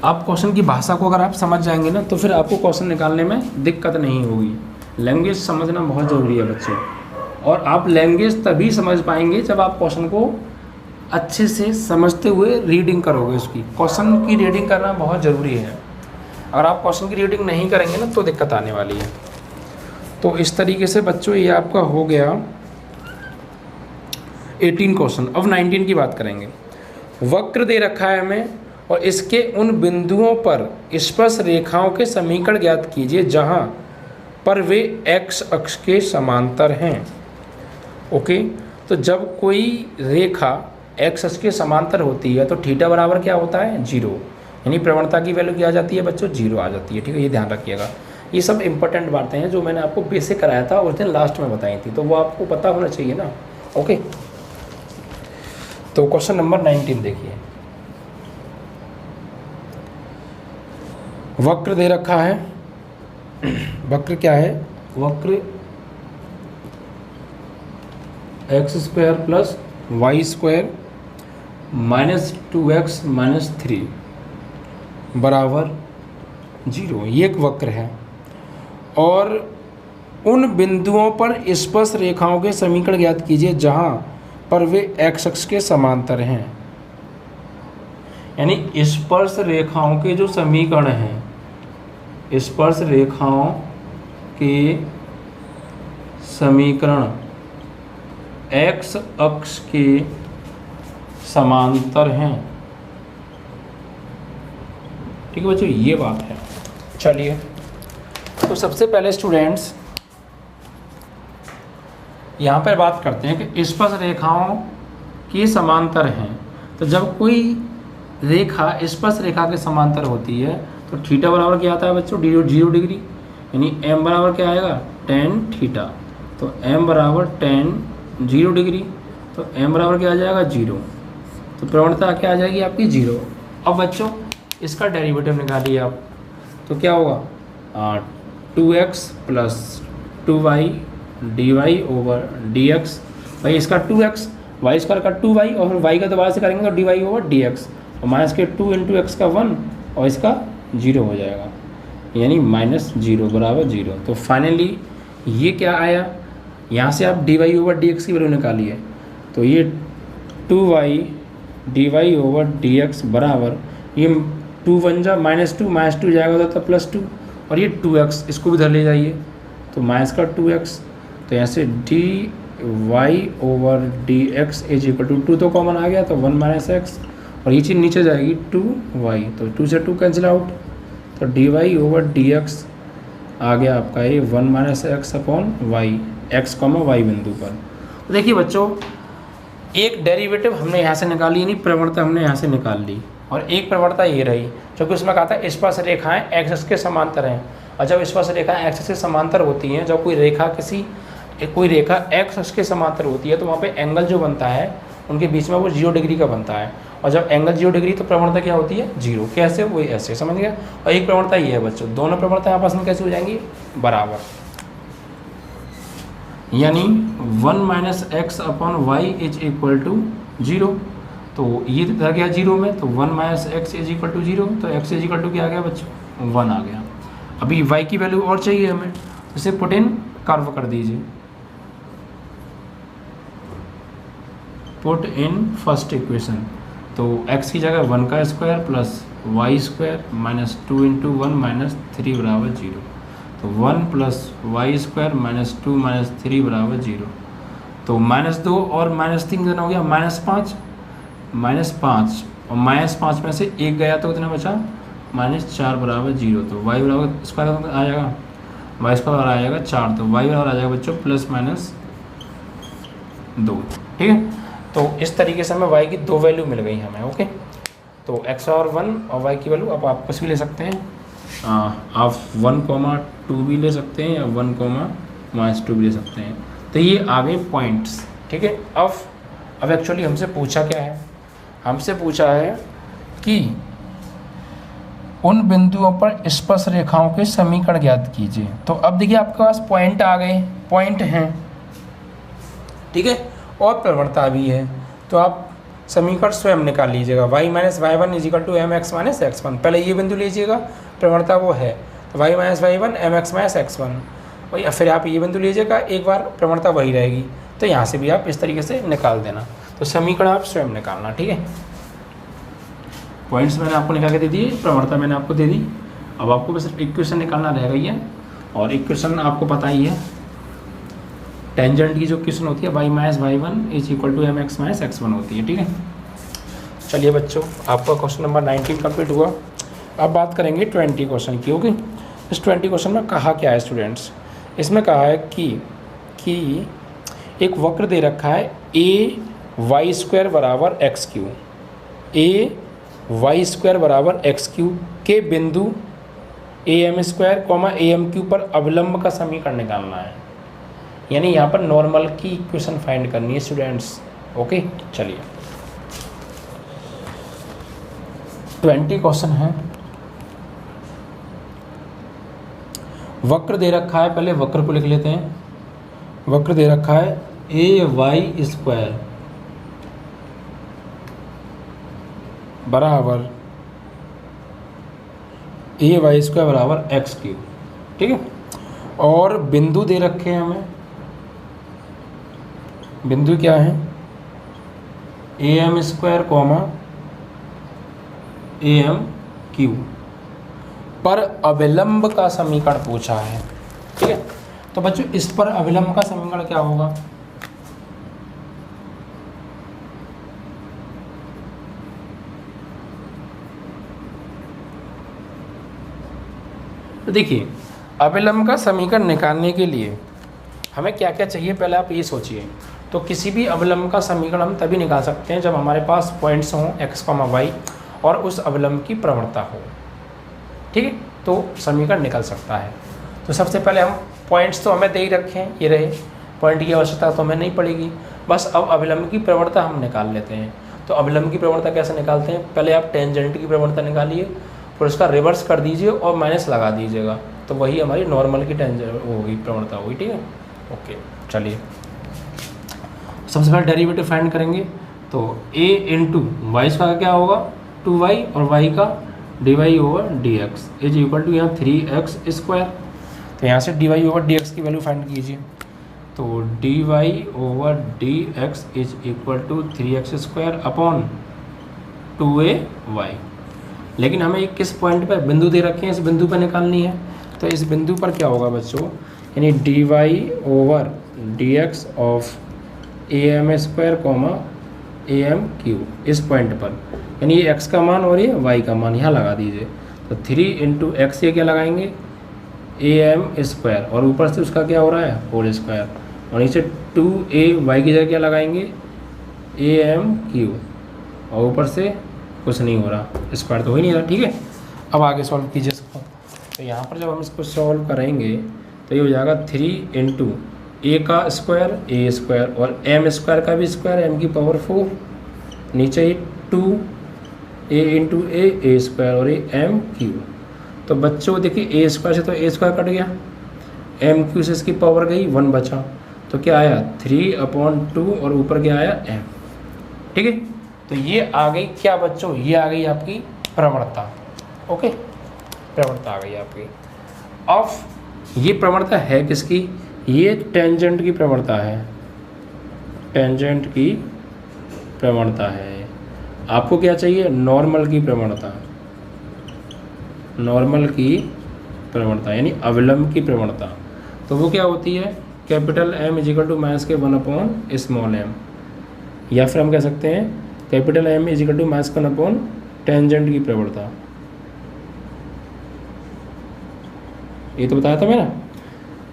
आप क्वेश्चन की भाषा को अगर आप समझ जाएंगे ना, तो फिर आपको क्वेश्चन निकालने में दिक्कत नहीं होगी। लैंग्वेज समझना बहुत ज़रूरी है बच्चों, और आप लैंग्वेज तभी समझ पाएंगे जब आप क्वेश्चन को अच्छे से समझते हुए रीडिंग करोगे। उसकी क्वेश्चन की रीडिंग करना बहुत ज़रूरी है। अगर आप क्वेश्चन की रीडिंग नहीं करेंगे ना तो दिक्कत आने वाली है। तो इस तरीके से बच्चों ये आपका हो गया 18 क्वेश्चन। अब 19 की बात करेंगे। वक्र दे रखा है हमें, और इसके उन बिंदुओं पर स्पर्श रेखाओं के समीकरण ज्ञात कीजिए जहां पर वे x अक्ष के समांतर हैं। ओके, तो जब कोई रेखा x अक्ष के समांतर होती है तो थीटा बराबर क्या होता है, 0, यानी प्रवणता की वैल्यू क्या आ जाती है बच्चों, 0 आ जाती है, ठीक है। ये ध्यान रखिएगा, ये सब इंपॉर्टेंट बातें हैं जो मैंने आपको बेसिक कराया था उस दिन लास्ट में बताई थी, तो वो आपको पता होना चाहिए ना। ओके, तो क्वेश्चन नंबर 19 देखिए। वक्र दे रखा है, वक्र क्या है, वक्र x² + y² -2x - 3 बराबर 0, ये एक वक्र है, और उन बिंदुओं पर स्पर्श रेखाओं के समीकरण ज्ञात कीजिए जहां पर वे x अक्ष के समांतर हैं। यानी स्पर्श रेखाओं के जो समीकरण हैं, स्पर्श रेखाओं के समीकरण x अक्ष के समांतर हैं, ठीक है बच्चों, ये बात है। चलिए, तो सबसे पहले स्टूडेंट्स यहाँ पर बात करते हैं कि स्पर्श रेखाओं के समांतर हैं। तो जब कोई रेखा स्पर्श रेखा के समांतर होती है तो थीटा बराबर क्या आता है बच्चों, 0 डिग्री, यानी m बराबर क्या आएगा, tan थीटा। तो m बराबर tan 0 डिग्री, तो m बराबर क्या आ जाएगा, 0। तो प्रवणता क्या आ जाएगी आपकी, 0। अब बच्चों इसका डेरिवेटिव निकालिए आप, तो क्या होगा, 2x + 2y dy/dx। भाई इसका 2x, y² का 2y, और फिर y का दोबारा से करेंगे तो dy/dx, और -2 × x का 1, और इसका 0 हो जाएगा, यानी -0 बराबर 0। तो फाइनली ये क्या आया, यहाँ से आप dy/dx की वैल्यू निकालिए, तो ये 2y dy/dx बराबर, ये 2 बन जा -2 जाएगा तो +2, और ये 2x, इसको भी धर ले जाइए, तो -2x, तो यहाँ से dy/dx = 2 तो कॉमन आ गया, तो 1 - x, और ये चीज़ नीचे जाएगी 2y, तो 2 से 2 कैंसिल आउट, तो dy/dx आ गया आपका ये 1 - x/y, x, y बिंदु पर। तो देखिए बच्चों, एक डेरिवेटिव हमने यहाँ से निकाली, यानी प्रवणता हमने यहाँ से निकाल ली, और एक प्रवणता ये रही, क्योंकि उसमें कहा था स्पर्श रेखाएं x अक्ष के समांतर हैं। और जब स्पर्श रेखाएं x अक्ष के समांतर होती हैं, जब कोई रेखा x अक्ष के समांतर होती है, तो वहाँ पे एंगल जो बनता है उनके बीच में वो 0 डिग्री का बनता है, और जब एंगल 0 डिग्री तो प्रवणता क्या होती है, 0। कैसे, वही ऐसे, समझ गया। और एक प्रवणता ये है बच्चों, दोनों प्रवणता आपस में कैसे हो जाएंगी, बराबर, यानी 1 - x/y = 0। तो ये रह गया 0 में, तो 1 - x = 0, तो x = क्या आ गया बच्चों, 1 आ गया। अभी y की वैल्यू और चाहिए हमें, इसे पुट इन कर्व कर दीजिए, पुट इन फर्स्ट इक्वेशन, तो x की जगह 1 का square plus y square minus 2 into 1 minus 3 बराबर 0, तो 1 plus y square minus 2 minus 3 बराबर 0, तो -2 और -3 कितना हो गया -5, -5 और -5 में से 1 गया तो कितना बचा -4 बराबर 0, तो y बराबर स्क्वायर आ जाएगा, वाई स्क्वायर आ जाएगा 4, तो y बराबर आ जाएगा बच्चों +-2। ठीक है, तो इस तरीके से हमें y की 2 वैल्यू मिल गई हमें। ओके, तो x और 1 और y की वैल्यू अब आप कुछ भी ले सकते हैं, आप 1,2 भी ले सकते हैं या 1,-2 भी ले सकते हैं। तो ये आ गए पॉइंट्स। ठीक है, अब एक्चुअली हमसे पूछा क्या है, हमसे पूछा है कि उन बिंदुओं पर स्पर्श रेखाओं के समीकरण ज्ञात कीजिए। तो अब देखिए आपके पास पॉइंट आ गए, पॉइंट हैं, ठीक है, और प्रवणता भी है, तो आप समीकरण स्वयं निकाल लीजिएगा। y minus y one is equal to m x minus x one, पहले ये बिंदु लीजिएगा, प्रवणता वो है, तो y minus y one m x minus x one, वही फिर आप ये बिंदु लीजिएगा, एक बार प्रवणता वही रहेगी, तो यहाँ से भी आप इस तरीके से निकाल देना। तो समीकरण आप स्वयं निकालना। ठीक है, पॉइंट्स मैंने आपको निकाल के दे दिए, प्रवणता मैंने आपको दे दी, अब आपको बस इक्वेशन निकालना रह गई है, और इक्वेशन आपको पता ही है, टेंजेंट की जो इक्वेशन होती है y minus y one is equal to m x minus x one होती है। ठीक है, चलिए बच्चों, आपका क्वेश्चन नंबर 19 कंप्लीट हुआ। अब बात करेंगे 20 क्वेश्चन की। ओके, इस 20 क्वेश्चन में कहा क्या है स्टूडेंट्स, इसमें कहा है कि एक वक्र दे रखा है ए वाई स्क्वायर बराबर x q, a y square बराबर एक्स क्यू के बिंदु a m square comma a m q पर अवलंब का समीकरण निकालना है, यानी यहाँ पर नॉर्मल की इक्वेशन फाइंड करनी है स्टूडेंट्स। ओके, चलिए 20 क्वेश्चन है। वक्र दे रखा है, पहले वक्र को लिख लेते हैं। वक्र दे रखा है ए वाई स्क्वायर बराबर ए वाई स्क्वायर बराबर एक्स क्यू। ठीक है, और बिंदु दे रखे हैं हमें, बिंदु क्या है a m square comma a m q पर अविलंब का समीकरण पूछा है। ठीक है, तो बच्चों इस पर अविलंब का समीकरण क्या होगा, तो देखिए अविलंब का समीकरण निकालने के लिए हमें क्या क्या चाहिए, पहले आप ये सोचिए। तो किसी भी अवलंब का समीकरण हम तभी निकाल सकते हैं जब हमारे पास पॉइंट्स हों x, y और उस अवलंब की प्रवणता हो। ठीक है, तो समीकरण निकल सकता है। तो सबसे पहले हम पॉइंट्स तो हमें दे ही रखे हैं, ये रहे, पॉइंट की आवश्यकता तो हमें नहीं पड़ेगी, बस अब अवलंब की प्रवणता हम निकाल लेते हैं। तो अवलंब की प्रवणता कैसे निकालते हैं, पहले आप टेंजेंट की प्रवणता निकालिए, फिर उसका रिवर्स कर दीजिए और माइनस लगा दीजिएगा, तो वही हमारी नॉर्मल की टेंजेंट होगी, प्रवणता होगी। ठीक है, ओके, चलिए सबसे पहले डेरिवेटिव फाइंड करेंगे। तो a इंटू वाई का क्या होगा 2y और y का dy over dx is equal to यहाँ 3x स्क्वायर, तो यहाँ से dy ओवर dx की वैल्यू फाइंड कीजिए। तो dy over dx is equal to 3x square upon 2ay, लेकिन हमें एक किस पॉइंट पर बिंदु दे रखे हैं, इस बिंदु पर निकालनी है। तो इस बिंदु पर क्या होगा बच्चों, यानी dy over dx of a m square comma a m q, इस पॉइंट पर, यानी ये x का मान और ये y का मान यहाँ लगा दीजिए। तो 3 इंटू एक्स ये क्या लगाएंगे ए एम स्क्वायर, और ऊपर से उसका क्या हो रहा है होल स्क्वायर, और नीचे 2ay की जगह क्या लगाएंगे ए एम क्यू, और ऊपर से कुछ नहीं हो रहा, स्क्वायर तो हो ही नहीं रहा। ठीक है, अब आगे सॉल्व कीजिए इसको। तो यहाँ पर जब हम इसको सॉल्व करेंगे तो ये हो जाएगा 3 इंटू ए का स्क्वायर ए स्क्वायर और एम स्क्वायर का भी स्क्वायर एम की पावर 4, नीचे ही 2 ए इंटू ए स्क्वायर और ए एम क्यू। तो बच्चों देखिए ए स्क्वायर से तो ए स्क्वायर कट गया, एम क्यू से इसकी पावर गई 1 बचा, तो क्या आया 3/2 और ऊपर क्या आया एम। ठीक है, तो ये आ गई क्या बच्चों, ये आ गई आपकी प्रवणता। ओके, प्रवणता आ गई आपकी। अब ये प्रवणता है किसकी, ये टेंजेंट की प्रवणता है, टेंजेंट की प्रवणता है। आपको क्या चाहिए? नॉर्मल की प्रवणता, नॉर्मल की प्रवणता यानी अविलंब की प्रवणता। तो वो क्या होती है? Capital M is equal to minus के 1/m, या फिर हम कह सकते हैं capital M is equal to minus का 1/, टेंजेंट की प्रवणता। ये तो बताया था मैंने।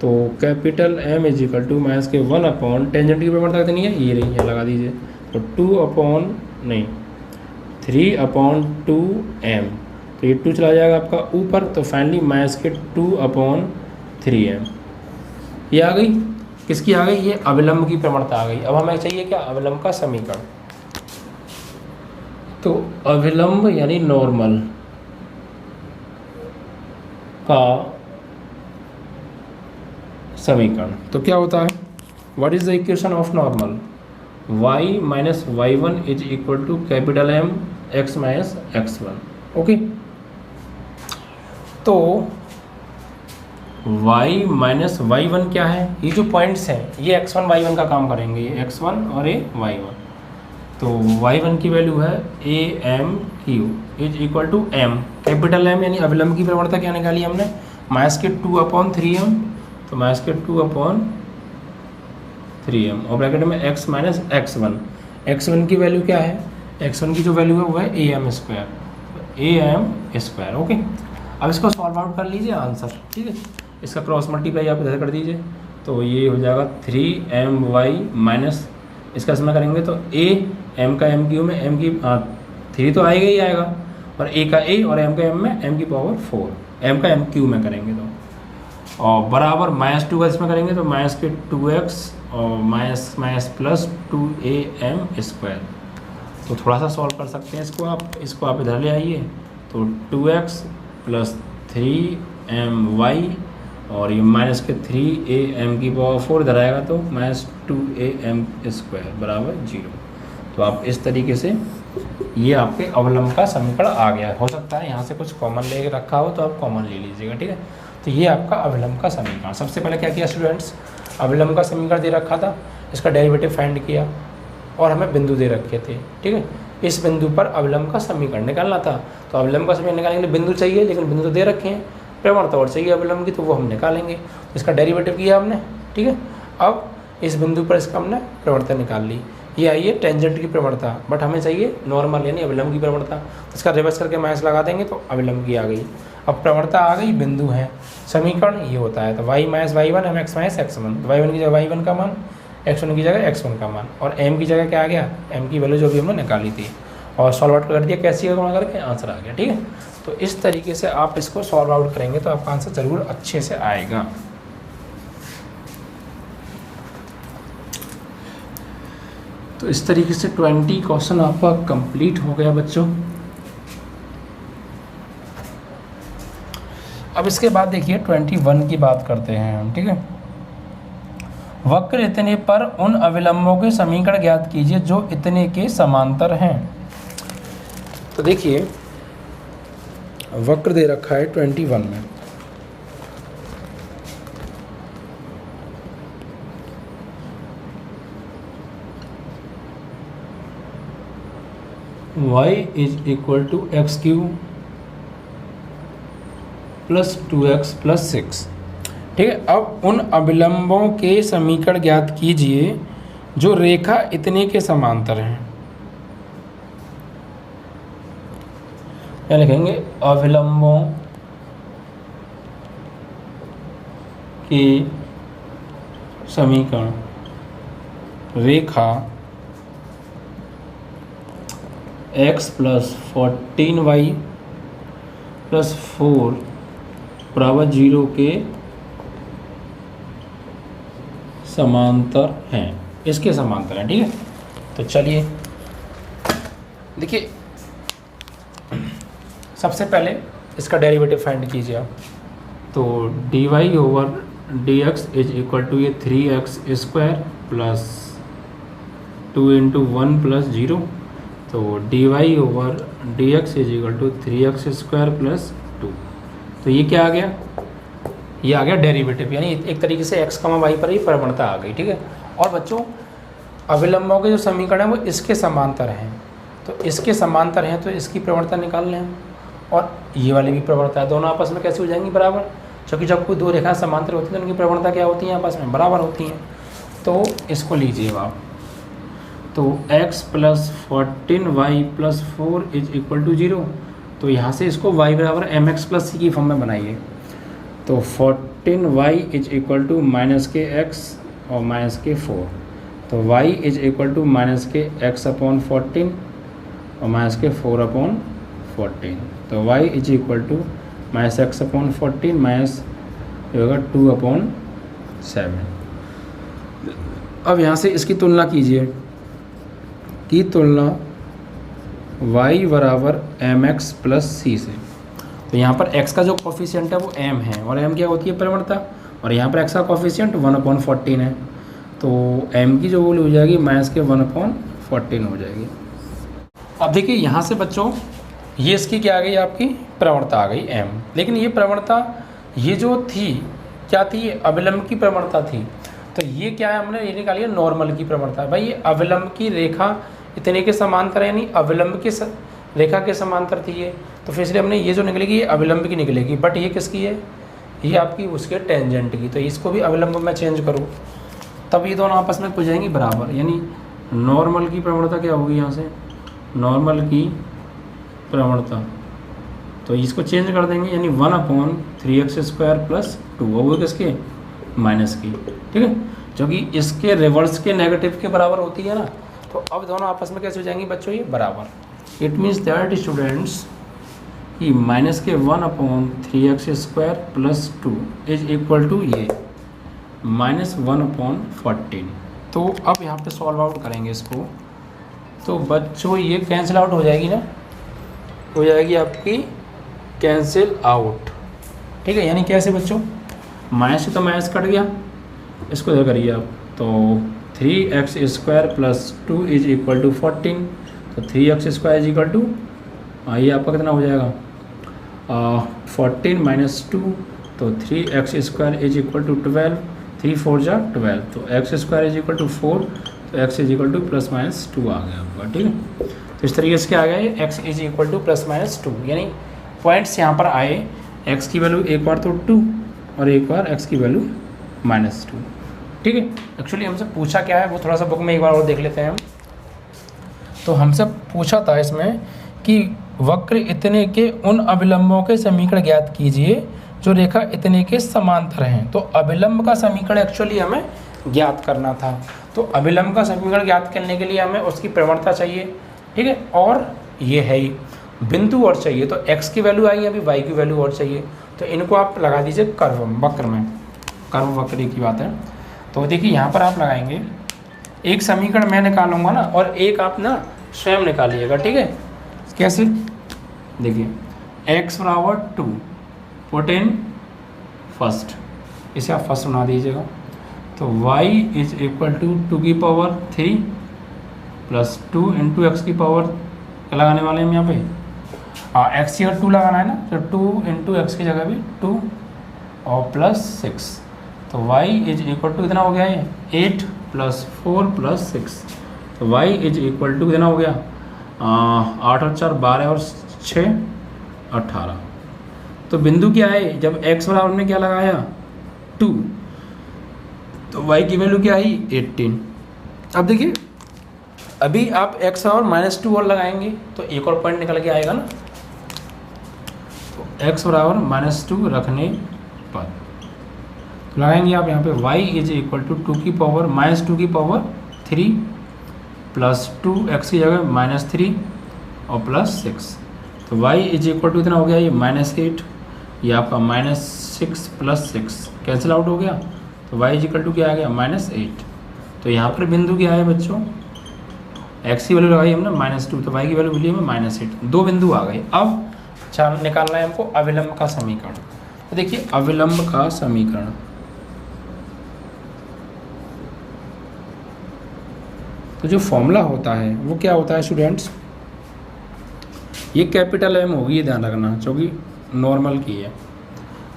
तो capital M is equal to minus के 1/, टेंजेंट की प्रवणता कितनी है? ये रही, यहाँ लगा दीजिए। तो 3/2m, तो ये 2 चला जाएगा आपका ऊपर, तो फाइनली माइनस के 2/3m। ये आ गई, किसकी आ गई? ये अविलंब की प्रवणता आ गई। अब हमें चाहिए क्या? अविलंब का समीकरण। तो अविलंब यानी नॉर्मल का समीकरण तो क्या होता है? What is the equation of normal? y minus y1 is equal to capital M x minus x1। Okay, तो y माइनस y1 क्या है? ये जो पॉइंट्स हैं ये x1 y1 का काम करेंगे, ये x1 और ये y1। तो y1 की वैल्यू है AMQ is equal to M, capital M यानी अविलंब की प्रवणता क्या निकाली हमने? माइनस के 2/3m, तो माइनस के 2/3m और ब्रैकेट में x माइनस x1। x1 की वैल्यू क्या है? x1 की जो वैल्यू है वो है AM स्क्वायर। ओके, अब इसको सॉल्व आउट कर लीजिए आंसर, ठीक है। इसका क्रॉस मल्टीप्लाई आप इधर कर दीजिए, तो ये हो जाएगा 3my माइनस, इसका इसमें करेंगे तो a, m का m क्यू में m की 3 तो आएगा ही आएगा, और a का a और m का m में m की पावर 4, m का m क्यू में करेंगे तो, और बराबर -2 का इसमें करेंगे तो माइनस के 2x और माइनस प्लस 2am स्क्वायर। तो थोड़ा सा सॉल्व कर सकते हैं इसको आप इधर ले आइए, तो 2x प्लस 3my और ये माइनस के 3am की पावर 4 इधर आएगा तो -2am स्क्वायर बराबर 0। तो आप इस तरीके से ये आपके अवलंब का समीकरण आ गया। हो सकता है यहाँ से कुछ कॉमन ले रखा हो तो आप कॉमन ले लीजिएगा, ठीक है। तो ये आपका अविलंब का समीकरण। सबसे पहले क्या किया स्टूडेंट्स? अविलंब का समीकरण दे रखा था, इसका डेरिवेटिव फाइंड किया और हमें बिंदु दे रखे थे, ठीक है। इस बिंदु पर अविलंब का समीकरण निकालना था, तो अविलंब का समीकरण निकालने के लिए बिंदु चाहिए, लेकिन बिंदु तो दे रखे हैं, प्रवणता और चाहिए अविलंब की, तो वो हम निकालेंगे। इसका डेरिवेटिव किया हमने, ठीक है। अब इस बिंदु पर इसका हमने प्रवणता निकाल ली, ये आई है टेंजेंट की प्रवणता, बट हमें चाहिए नॉर्मल यानी अविलंब की प्रवणता। तो इसका रिवर्स करके माइनस लगा देंगे तो अविलंब की आ गई। अब प्रवणता आ गई, बिंदु है, समीकरण ये होता है। तो y minus y1 mx minus x1, तो y1 की जगह y1 का मान, x1 की जगह x1 का मान, और m की जगह क्या आ गया? m की वैल्यू जो भी हमने निकाली थी, और सॉल्व आउट कर दिया, कैसी गुणा करके आंसर आ गया, ठीक है। तो इस तरीके से आप इसको सॉल्व आउट करेंगे तो आपका आंसर ज़रूर अच्छे से आएगा। तो इस तरीके से 20 क्वेश्चन आपका कंप्लीट हो गया बच्चों। अब इसके बाद देखिए 21 की बात करते हैं हम, ठीक है। वक्र इतने पर उन अविलंबों के समीकरण ज्ञात कीजिए जो इतने के समांतर हैं। तो देखिए वक्र दे रखा है 21 में, y is equal to x³ plus 2x plus 6, ठीक है। अब उन अविलंबों के समीकरण ज्ञात कीजिए जो रेखा इतने के समांतर हैं। क्या लिखेंगे? अविलंबों के समीकरण रेखा x प्लस 14y प्लस 4 बराबर 0 के समांतर हैं, इसके समांतर हैं, ठीक है। तो चलिए देखिए, सबसे पहले इसका डेरिवेटिव फाइंड कीजिए आप। तो dy over dx is equal to ये 3x square plus 2 into 1 plus 0, तो dy over dx is equal to 3x square plus 2। तो ये क्या आ गया? ये आ गया डेरिवेटिव, यानी एक तरीके से x, y पर ही प्रवणता आ गई, ठीक है। और बच्चों अविलंबों के जो समीकरण है वो इसके समांतर हैं, तो इसके समांतर हैं तो इसकी प्रवणता निकाल लें हम, और ये वाली भी प्रवणता है, दोनों आपस में कैसे हो जाएंगी बराबर, क्योंकि जब कोई दो रेखाएं समांतर होती हैं तो उनकी प्रवणता क्या होती है, आपस में बराबर होती हैं। तो इसको लीजिए आप, तो x + 14y + 4 = 0, तो यहाँ से इसको y = mx + c की फॉर्म में बनाइए। तो 14y = -kx और -k4, तो y = -kx/14 और -k4/14, तो y = -x/14 -2/7। अब यहाँ से इसकी तुलना कीजिए, की तुलना y = mx + c से, तो यहाँ पर x का जो कोफिशिएंट है वो m है, और m क्या होती है, प्रवणता, और यहाँ पर x का कोफिशिएंट 1/14 है, तो m की जो वैल्यू हो जाएगी -1/14 हो जाएगी। अब देखिए यहाँ से बच्चों ये इसकी क्या आ गई, आपकी प्रवणता आ गई m, लेकिन ये प्रवणता ये जो थी क्या थी, अविलंब की प्रवणता थी, तो ये क्या है, हमने ये निकाली है नॉर्मल की प्रवणता। भाई ये अविलंब की रेखा इतने के समांतर है, यानी अविलंब की रेखा के समांतर थी ये, तो फिर इसलिए हमने ये जो निकलेगी ये अविलंब की निकलेगी, बट ये किसकी है, ये आपकी उसके टेंजेंट की, तो इसको भी अविलंब में चेंज करूँ तब ये दोनों आपस में हो जाएंगी बराबर, यानी नॉर्मल की प्रवणता क्या होगी, यहाँ से नॉर्मल की प्रवणता, तो इसको चेंज कर देंगे, यानी 1/3x² + 2 वो किसके, माइनस की, ठीक है, जो कि इसके रिवर्स के नेगेटिव के बराबर होती है ना, तो अब दोनों आपस में कैसे हो जाएंगी बच्चों, ये बराबर। इट मीन्स दैट स्टूडेंट्स कि -1/3x² + 2 = ये -1/14। तो अब यहाँ पे सॉल्व आउट करेंगे इसको, तो बच्चों ये कैंसिल आउट हो जाएगी ना, हो जाएगी आपकी कैंसिल आउट, ठीक है, यानी कैसे बच्चों, माइनस से तो माइनस कट गया, इसको इधर करिए आप, तो 3x² + 2 = 14, तो 3x² = ये आपका कितना हो जाएगा 14 - 2, तो 3x² = 12, 3 4 = 12, तो x² = 4, तो x = ±2 आ गया आपका, ठीक है। तो इस तरीके से क्या आ गया, x = ±2, यानी पॉइंट्स यहाँ पर आए, x की वैल्यू एक बार तो 2 और एक बार x की वैल्यू -2, ठीक है। एक्चुअली हमसे पूछा क्या है वो थोड़ा सा बुक में एक बार और देख लेते हैं हम। तो हमसे पूछा था इसमें कि वक्र इतने के उन अविलंबों के समीकरण ज्ञात कीजिए जो रेखा इतने के समांतर हैं। तो अविलंब का समीकरण एक्चुअली हमें ज्ञात करना था, तो अविलंब का समीकरण ज्ञात करने के लिए हमें उसकी प्रवणता चाहिए, ठीक है, और ये है ही बिंदु और चाहिए, तो x की वैल्यू आई, अभी y की वैल्यू और चाहिए, तो इनको आप लगा दीजिए कर्व वक्र में, कर्व वक्र की बात है। तो देखिए यहाँ पर आप लगाएंगे, एक समीकरण मैं निकालूंगा ना और एक आप ना स्वयं निकालिएगा, ठीक है। कैसे, देखिए x = 2 पुट इन फर्स्ट, इसे आप फर्स्ट बना दीजिएगा, तो y = 2³ + 2 × x की पावर क्या लगाने वाले हैं हम यहाँ पे, हाँ x की अगर 2 लगाना है ना, तो 2 × x की जगह भी 2 और +6, तो y = कितना हो गया है 8 + 4 + 6, तो y = कितना हो गया 8 और 4 12 और 6 18। तो बिंदु क्या है, जब x बराबर में क्या लगाया 2, तो y की वैल्यू क्या आई 18। अब देखिए अभी आप x और -2 और लगाएंगे तो एक और पॉइंट निकल के आएगा ना, तो x बराबर -2 रखने पर लगाएंगे आप यहाँ पे y = 2³ -2³ + 2 x की जगह -3 और +6, तो y = इतना हो गया ये -8, ये आपका -6 + 6 कैंसिल आउट हो गया, तो y = क्या आ गया -8। तो यहाँ पर बिंदु क्या है बच्चों, x की वैल्यू लगाई हमने -2, तो y की वैल्यू मिली हमें -8, दो बिंदु आ गए। अब चल निकालना है हमको अविलंब का समीकरण। तो देखिए अविलंब का समीकरण, तो जो फॉर्मूला होता है वो क्या होता है स्टूडेंट्स, ये कैपिटल M होगी, ये ध्यान रखना क्योंकि नॉर्मल की है।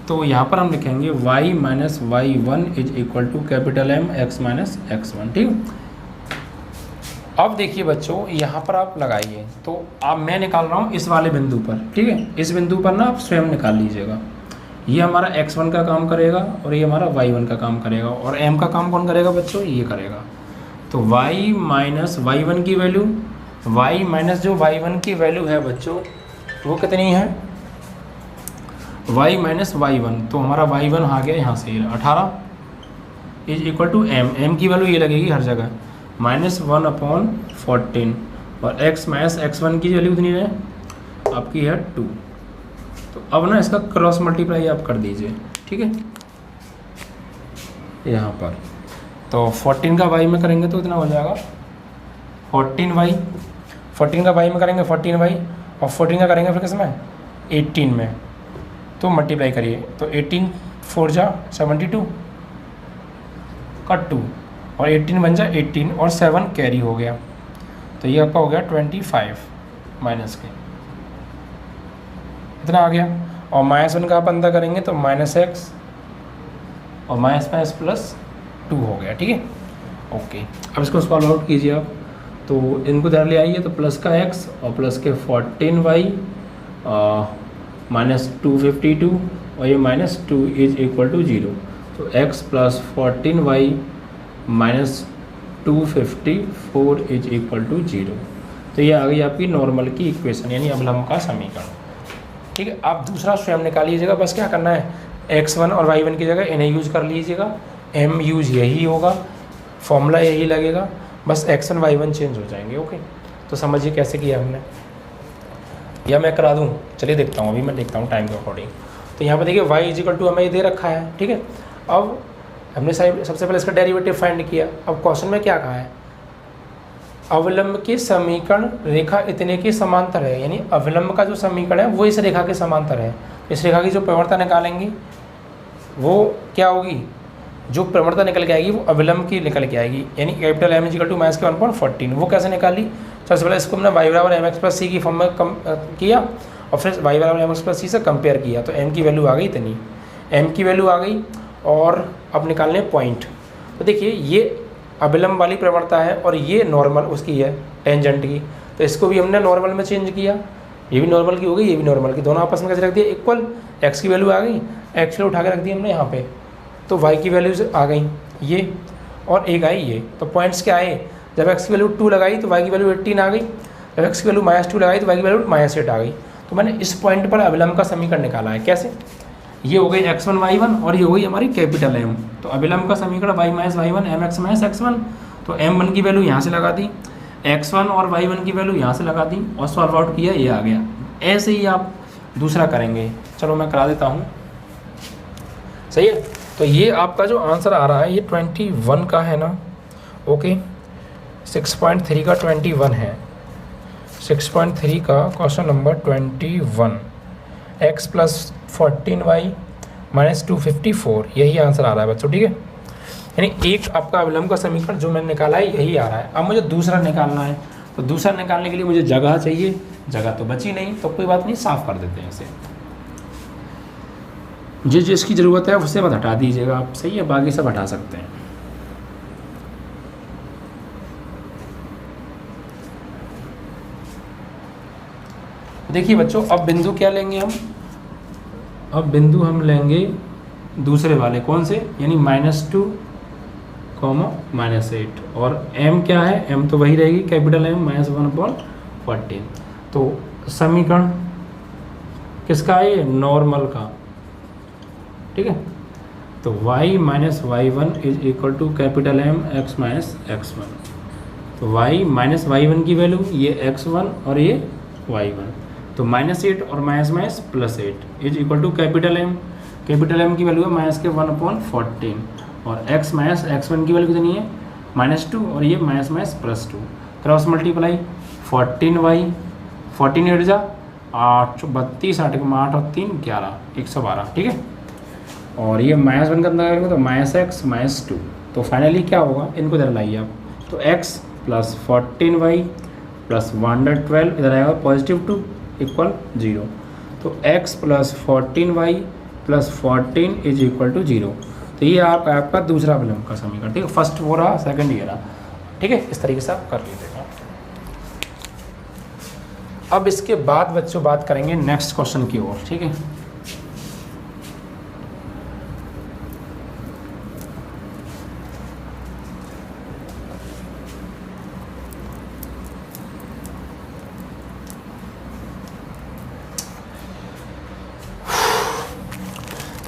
तो यहाँ पर हम लिखेंगे y - y1 = M x - x1, ठीक है। अब देखिए बच्चों, यहाँ पर आप लगाइए, तो अब मैं निकाल रहा हूँ इस वाले बिंदु पर, ठीक है। इस बिंदु पर ना आप स्वयं निकाल लीजिएगा। ये हमारा x1 का काम करेगा और ये हमारा y1 का काम करेगा, और m का काम कौन करेगा बच्चों, ये करेगा। तो y माइनस y1 की वैल्यू, y माइनस जो y1 की वैल्यू है बच्चों वो कितनी है, y माइनस y1, तो हमारा y1 आ गया यहाँ से 18 इज इक्वल टू m की वैल्यू ये लगेगी हर जगह -1/14, और x माइनस x1 की वैल्यू कितनी है आपकी है 2। तो अब ना इसका क्रॉस मल्टीप्लाई आप कर दीजिए, ठीक है, यहाँ पर। तो 14 का y में करेंगे तो इतना हो जाएगा 14y, 14 का y में करेंगे 14y, और 14 का करेंगे फिर किसमें 18 में, तो मल्टीप्लाई करिए। तो 18 4 जा 72 का 2, और 18 बन जाए 18, और 7 कैरी हो गया, तो ये आपका हो गया 25 माइनस के, इतना आ गया। और -1 का आप अंदर करेंगे तो -x और माइनस प्लस 2 हो गया, ठीक है, ओके। अब इसको सॉल्व आउट कीजिए आप, तो इनको इधर ले आइए, तो प्लस का x और प्लस के 14y माइनस 252, और ये -2 इज इक्वल टू 0। तो x plus 14y minus 254 is equal to 0। तो ये आ गई आपकी नॉर्मल की इक्वेशन, यानी अवलंब का समीकरण, ठीक है। आप दूसरा स्वयं निकाल लीजिएगा, बस क्या करना है, x1 और y1 की जगह इन्हें यूज़ कर लीजिएगा, m यूज यही होगा, फॉर्मूला यही लगेगा, बस x1 y1 चेंज हो जाएंगे, ओके। तो समझिए कैसे किया हमने, या मैं करा दूँ, चलिए देखता हूँ, अभी मैं देखता हूँ टाइम के अकॉर्डिंग। तो यहाँ पर देखिए y इज इक्वल टू हमें ये दे रखा है, ठीक है। अब हमने सबसे पहले इसका डेरिवेटिव फाइंड किया। अब क्वेश्चन में क्या कहा है, अवलंब के समीकरण रेखा इतने के समांतर है, यानी अवलंब का जो समीकरण है वो इस रेखा के समांतर है। इस रेखा की जो प्रवणता निकालेंगे वो क्या होगी, जो प्रवणता निकल के आएगी वो अवलंब की निकल के आएगी, यानी capital M equal to minus के 1/14। वो कैसे निकाली, सबसे पहले इसको हमने y बराबर mx प्लस c की फॉर्म में किया, और फिर y बराबर mx प्लस c से कंपेयर किया, तो m की वैल्यू आ गई इतनी, m की वैल्यू आ गई। और अब निकालने पॉइंट, तो देखिए ये अविलंब वाली प्रवणता है और ये नॉर्मल उसकी है टेंजेंट की, तो इसको भी हमने नॉर्मल में चेंज किया, ये भी नॉर्मल की हो गई, ये भी नॉर्मल की, दोनों आपस में कैसे रख दिया इक्वल। x की वैल्यू आ गई, x उठा के रख दी हमने यहाँ पे, तो y की वैल्यूज आ गई ये, और एक आई ये। तो पॉइंट्स क्या आए, जब x की वैल्यू 2 लगाई तो y की वैल्यू 18 आ गई, जब x की वैल्यू -2 लगाई तो y की वैल्यू -8 आ गई। तो मैंने इस पॉइंट पर अविलंब का समीकरण निकाला है, कैसे, ये हो गई x1 y1 और ये हो गई हमारी कैपिटल M। तो अविलंब का समीकरण y minus y1 mx minus x1, तो m1 की वैल्यू यहाँ से लगा दी, x1 और y1 की वैल्यू यहाँ से लगा दी, और सॉल्व आउट किया, ये आ गया। ऐसे ही आप दूसरा करेंगे, चलो मैं करा देता हूँ, सही है। तो ये आपका जो आंसर आ रहा है ये 21 का है ना, ओके, 6.3 का 21 है, 6.3 का question number 21, x plus 14y minus 254, यही आंसर आ रहा है बच्चों, ठीक है। यानी एक आपका अविलंब का समीकरण जो मैंने निकाला है यही आ रहा है। अब मुझे दूसरा निकालना है, तो दूसरा निकालने के लिए मुझे जगह चाहिए, जगह तो बची नहीं, तो कोई बात नहीं, साफ कर देते हैं इसे, जिसकी ज़रूरत है उससे मत हटा दीजिएगा आप, सही है, बाकी सब हटा सकते हैं। देखिए बच्चों, अब बिंदु क्या लेंगे हम, अब बिंदु हम लेंगे दूसरे वाले, कौन से, यानी -2, -8, और m क्या है, m तो वही रहेगी कैपिटल M -1/14। तो समीकरण किसका है, ये नॉर्मल का, ठीक है। तो y minus y1 is equal to capital M x minus x1। तो y माइनस y1 की वैल्यू ये x1 और ये y1, तो -8 और minus +8 is equal to capital M की वैल्यू है माइनस के 1/14, और x माइनस x1 की वैल्यू कितनी है -2, और ये माइनस +2, क्रॉस मल्टीप्लाई 14y, 14 8 जा 8, 32, 8 और 3 11, 112, ठीक है। और ये -1 का अंदर करेंगे तो -x -2, तो फाइनली क्या होगा, इनको इधर लाइए आप, तो x प्लस 14y प्लस 112 इधर आएगा +2 इक्वल 0, तो x plus 14y plus 14 is equal to 0। तो ये आपका दूसरा अवलंब का समीकरण, ठीक है, फर्स्ट वो रहा, सेकंड ये रहा, ठीक है। इस तरीके से आप कर लीजिएगा। अब इसके बाद बच्चों बात करेंगे नेक्स्ट क्वेश्चन की ओर, ठीक है।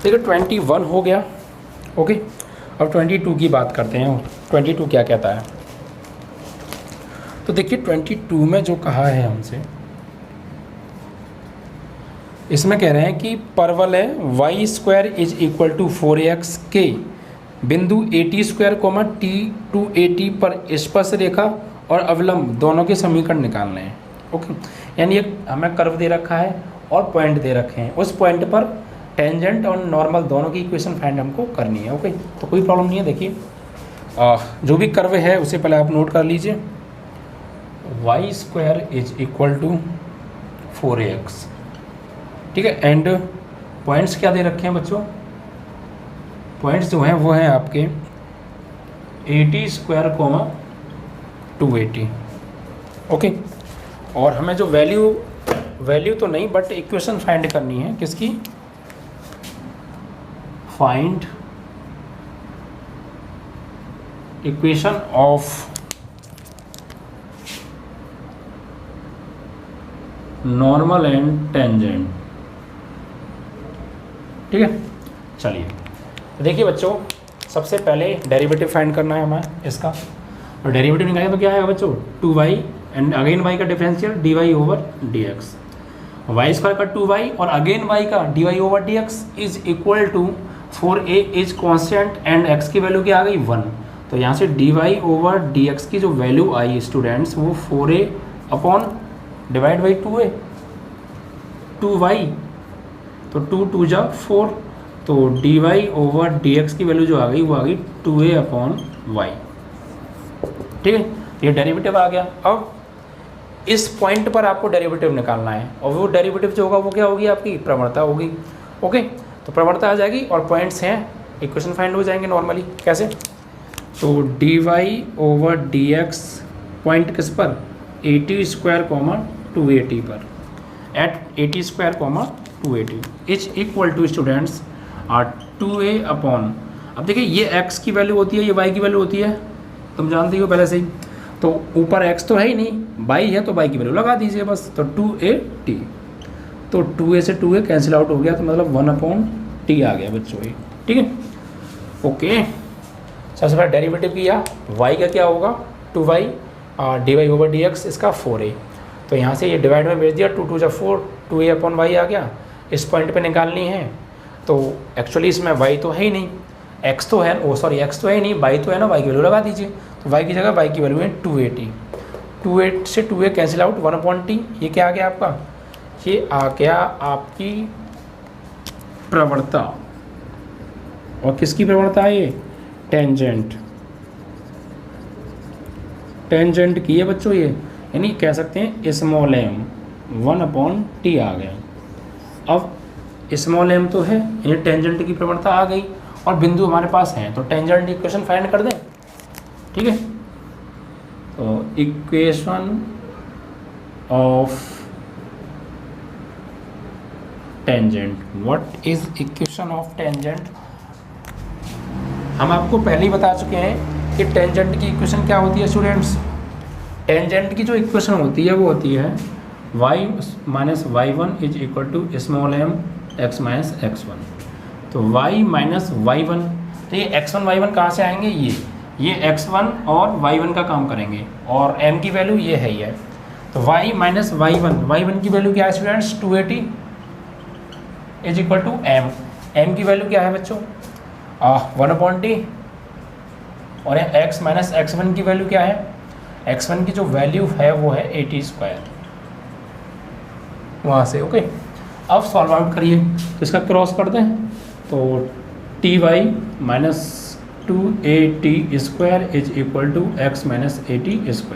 देखिए 21 हो गया, ओके। अब 22 की बात करते हैं। 22 क्या कहता है? तो देखिए 22 में जो कहा है हमसे, इसमें कह रहे हैं कि परवल है y square is equal to 4x के बिंदु AT² coma T to AT पर स्पर्श रेखा और अवलंब दोनों के समीकरण निकालने हैं, ओके। यानी एक हमें कर्व दे रखा है और पॉइंट दे रखे हैं, उस पॉइंट पर टेंजेंट और नॉर्मल दोनों की इक्वेशन फाइंड हमको करनी है, ओके। तो कोई प्रॉब्लम नहीं है। देखिए जो भी कर्व है उसे पहले आप नोट कर लीजिए। Y square is equal to 4x, ठीक है। एंड पॉइंट्स क्या दे रखे हैं बच्चों? पॉइंट्स जो हैं वो हैं आपके AT² कोमा 2AT, ओके। और हमें जो वैल्यू तो नहीं बट इक्वेशन फाइंड करनी है, किसकी? Find equation of normal and tangent, ठीक है। चलिए देखिए बच्चों, सबसे पहले डेरिवेटिव फाइंड करना है हमें इसका, और डेरिवेटिव निकालेंगे तो क्या है बच्चों? 2y एंड अगेन y का differential dy over dx, y square का 2y और अगेन y का dy over dx is equal to 4a is constant and x की वैल्यू क्या आ गई? 1। तो यहाँ से dy ओवर dx की जो वैल्यू आई स्टूडेंट्स वो 4a upon divide by 2a 2y, तो 2 2 जा 4, तो dy ओवर dx की वैल्यू जो आ गई वो आ गई 2a अपॉन y, ठीक है। ये डेरिवेटिव आ गया। अब इस पॉइंट पर आपको डेरिवेटिव निकालना है, और वो डेरिवेटिव जो होगा वो क्या होगी? आपकी प्रवणता होगी, ओके। तो प्रवणता आ जाएगी और पॉइंट्स हैं, इक्वेशन फाइंड हो जाएंगे नॉर्मली। कैसे? तो dy ओवर dx पॉइंट किस पर? AT² कोमा 2AT पर, at AT² comma 2AT is equal to students 2a upon, अब देखिए ये x की वैल्यू होती है, ये y की वैल्यू होती है, तुम जानते हो पहले से ही। तो ऊपर x तो है ही नहीं, y है, तो y की वैल्यू लगा दीजिए बस। तो 2AT, तो 2a से 2a कैंसिल आउट हो गया, तो मतलब 1 अपॉन t आ गया बच्चों ये, ठीक है, ओके। सबसे पहले डेरिवेटिव किया, y का क्या होगा? 2y dy ओवर dx, इसका 4a, तो यहाँ से ये डिवाइड में भेज दिया, 2 2 जा 4, 2a अपॉन y आ गया। इस पॉइंट पे निकालनी है, तो एक्चुअली इसमें y तो है ही नहीं, x तो है, x तो है ही नहीं, y तो है ना, y की वैल्यू लगा दीजिए। तो y की जगह y की वैल्यू है 2AT, 2a से 2a cancel out, 1 upon t, ये क्या आ गया आपका? ये आ गया आपकी प्रवणता। और किसकी प्रवणता है ये? टेंजेंट, टेंजेंट की है बच्चों ये, यानी कह सकते हैं स्मॉल m, 1 अपॉन t आ गया। अब स्मॉल m तो है, यानी टेंजेंट की प्रवणता आ गई, और बिंदु हमारे पास हैं, तो टेंजेंट इक्वेशन फाइंड कर दें, ठीक है। तो equation of tangent, what is equation of tangent? हम आपको पहले ही बता चुके हैं कि टेंजेंट की इक्वेशन क्या होती है स्टूडेंट्स। टेंजेंट की जो इक्वेशन होती है वो होती है y minus y1 is equal to small m x minus x1। तो y माइनस y1, तो ये x1 y1 कहाँ से आएंगे? ये x1 और y1 का काम करेंगे, और m की वैल्यू ये है ही है। तो y माइनस y1 की वैल्यू क्या है students? 2AT is equal to m की वैल्यू क्या है बच्चों? 1 अपॉन t, और x माइनस x1 की वैल्यू क्या है? x1 की जो वैल्यू है वो है AT², वहाँ से, ओके। अब सॉल्व आउट करिए, तो इसका क्रॉस कर दें, तो ty minus 2AT² is equal to x minus AT²।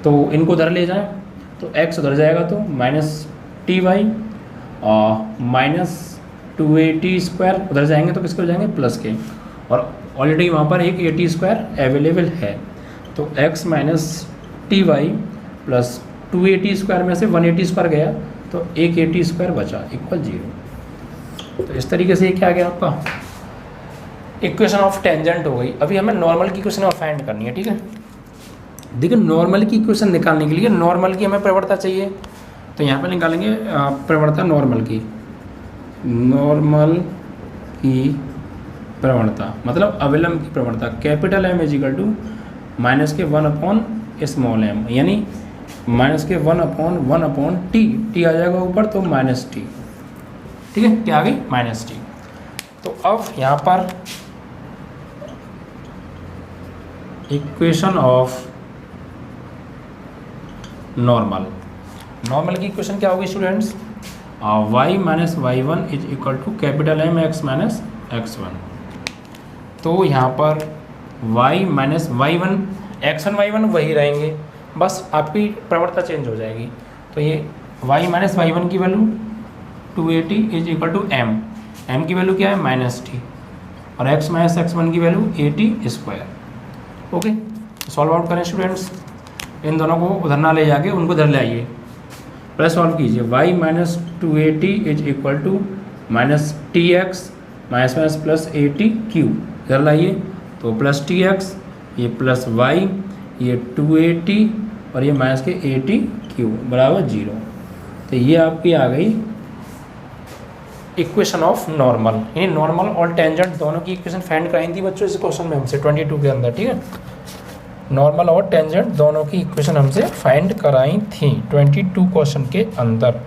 तो इनको उधर ले जाएं, तो x उधर जाएगा, तो माइनस ty माइनस 2AT² उधर जाएंगे तो किसके हो जाएंगे? प्लस के, और ऑलरेडी वहाँ पर एक AT² अवेलेबल है, तो x minus ty plus 280 square में से 180 स्क्वायर गया तो 180 स्क्वायर बचा इक्वल 0। तो इस तरीके से ये क्या आ गया आपका इक्वेशन ऑफ टेंजेंट हो गई। अभी हमें नॉर्मल की इक्वेशन फाइंड करनी है, ठीक है। देखिए नॉर्मल की इक्वेशन निकालने के लिए नॉर्मल की हमें प्रवणता चाहिए, तो यहाँ पे निकालेंगे प्रवणता नॉर्मल की। नॉर्मल की प्रवणता मतलब अविलंब की प्रवणता capital M is equal to -1/(m), यानी -1/(1/t) आ जाएगा ऊपर तो -t, ठीक है। क्या आ गई -t। तो अब यहाँ पर इक्वेशन ऑफ नॉर्मल की इक्वेशन क्या होगी students, y minus y1 is equal to capital M x minus x1। तो यहाँ पर y minus y1 x1 y1 वही रहेंगे, बस आपकी प्रवणता चेंज हो जाएगी। तो ये y माइनस y1 की value 280 is equal to m की वैल्यू क्या है -t, और x माइनस x1 की value 80 square. Okay, solve out करें स्टूडेंट्स, इन दोनों को उधर ना ले जाके उनको उधर ले आइए, प्लस सॉल्व कीजिए। y minus 280 is equal to -tx minus minus plus 80q, इधर लाइए तो प्लस tx, ये प्लस y, ये 280 और ये माइनस के 80q बराबर 0। तो ये आपकी आ गई इक्वेशन ऑफ नॉर्मल, यानी नॉर्मल और टेंजेंट दोनों की इक्वेशन फाइंड कराई थी बच्चों इस क्वेश्चन में हमसे 22 के अंदर, ठीक है। नॉर्मल और टेंजेंट दोनों की इक्वेशन हमसे फाइंड कराई थी 22 क्वेश्चन के अंदर,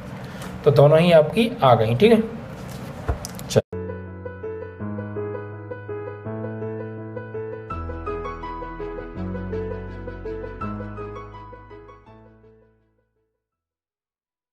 तो दोनों ही आपकी आ गई, ठीक है।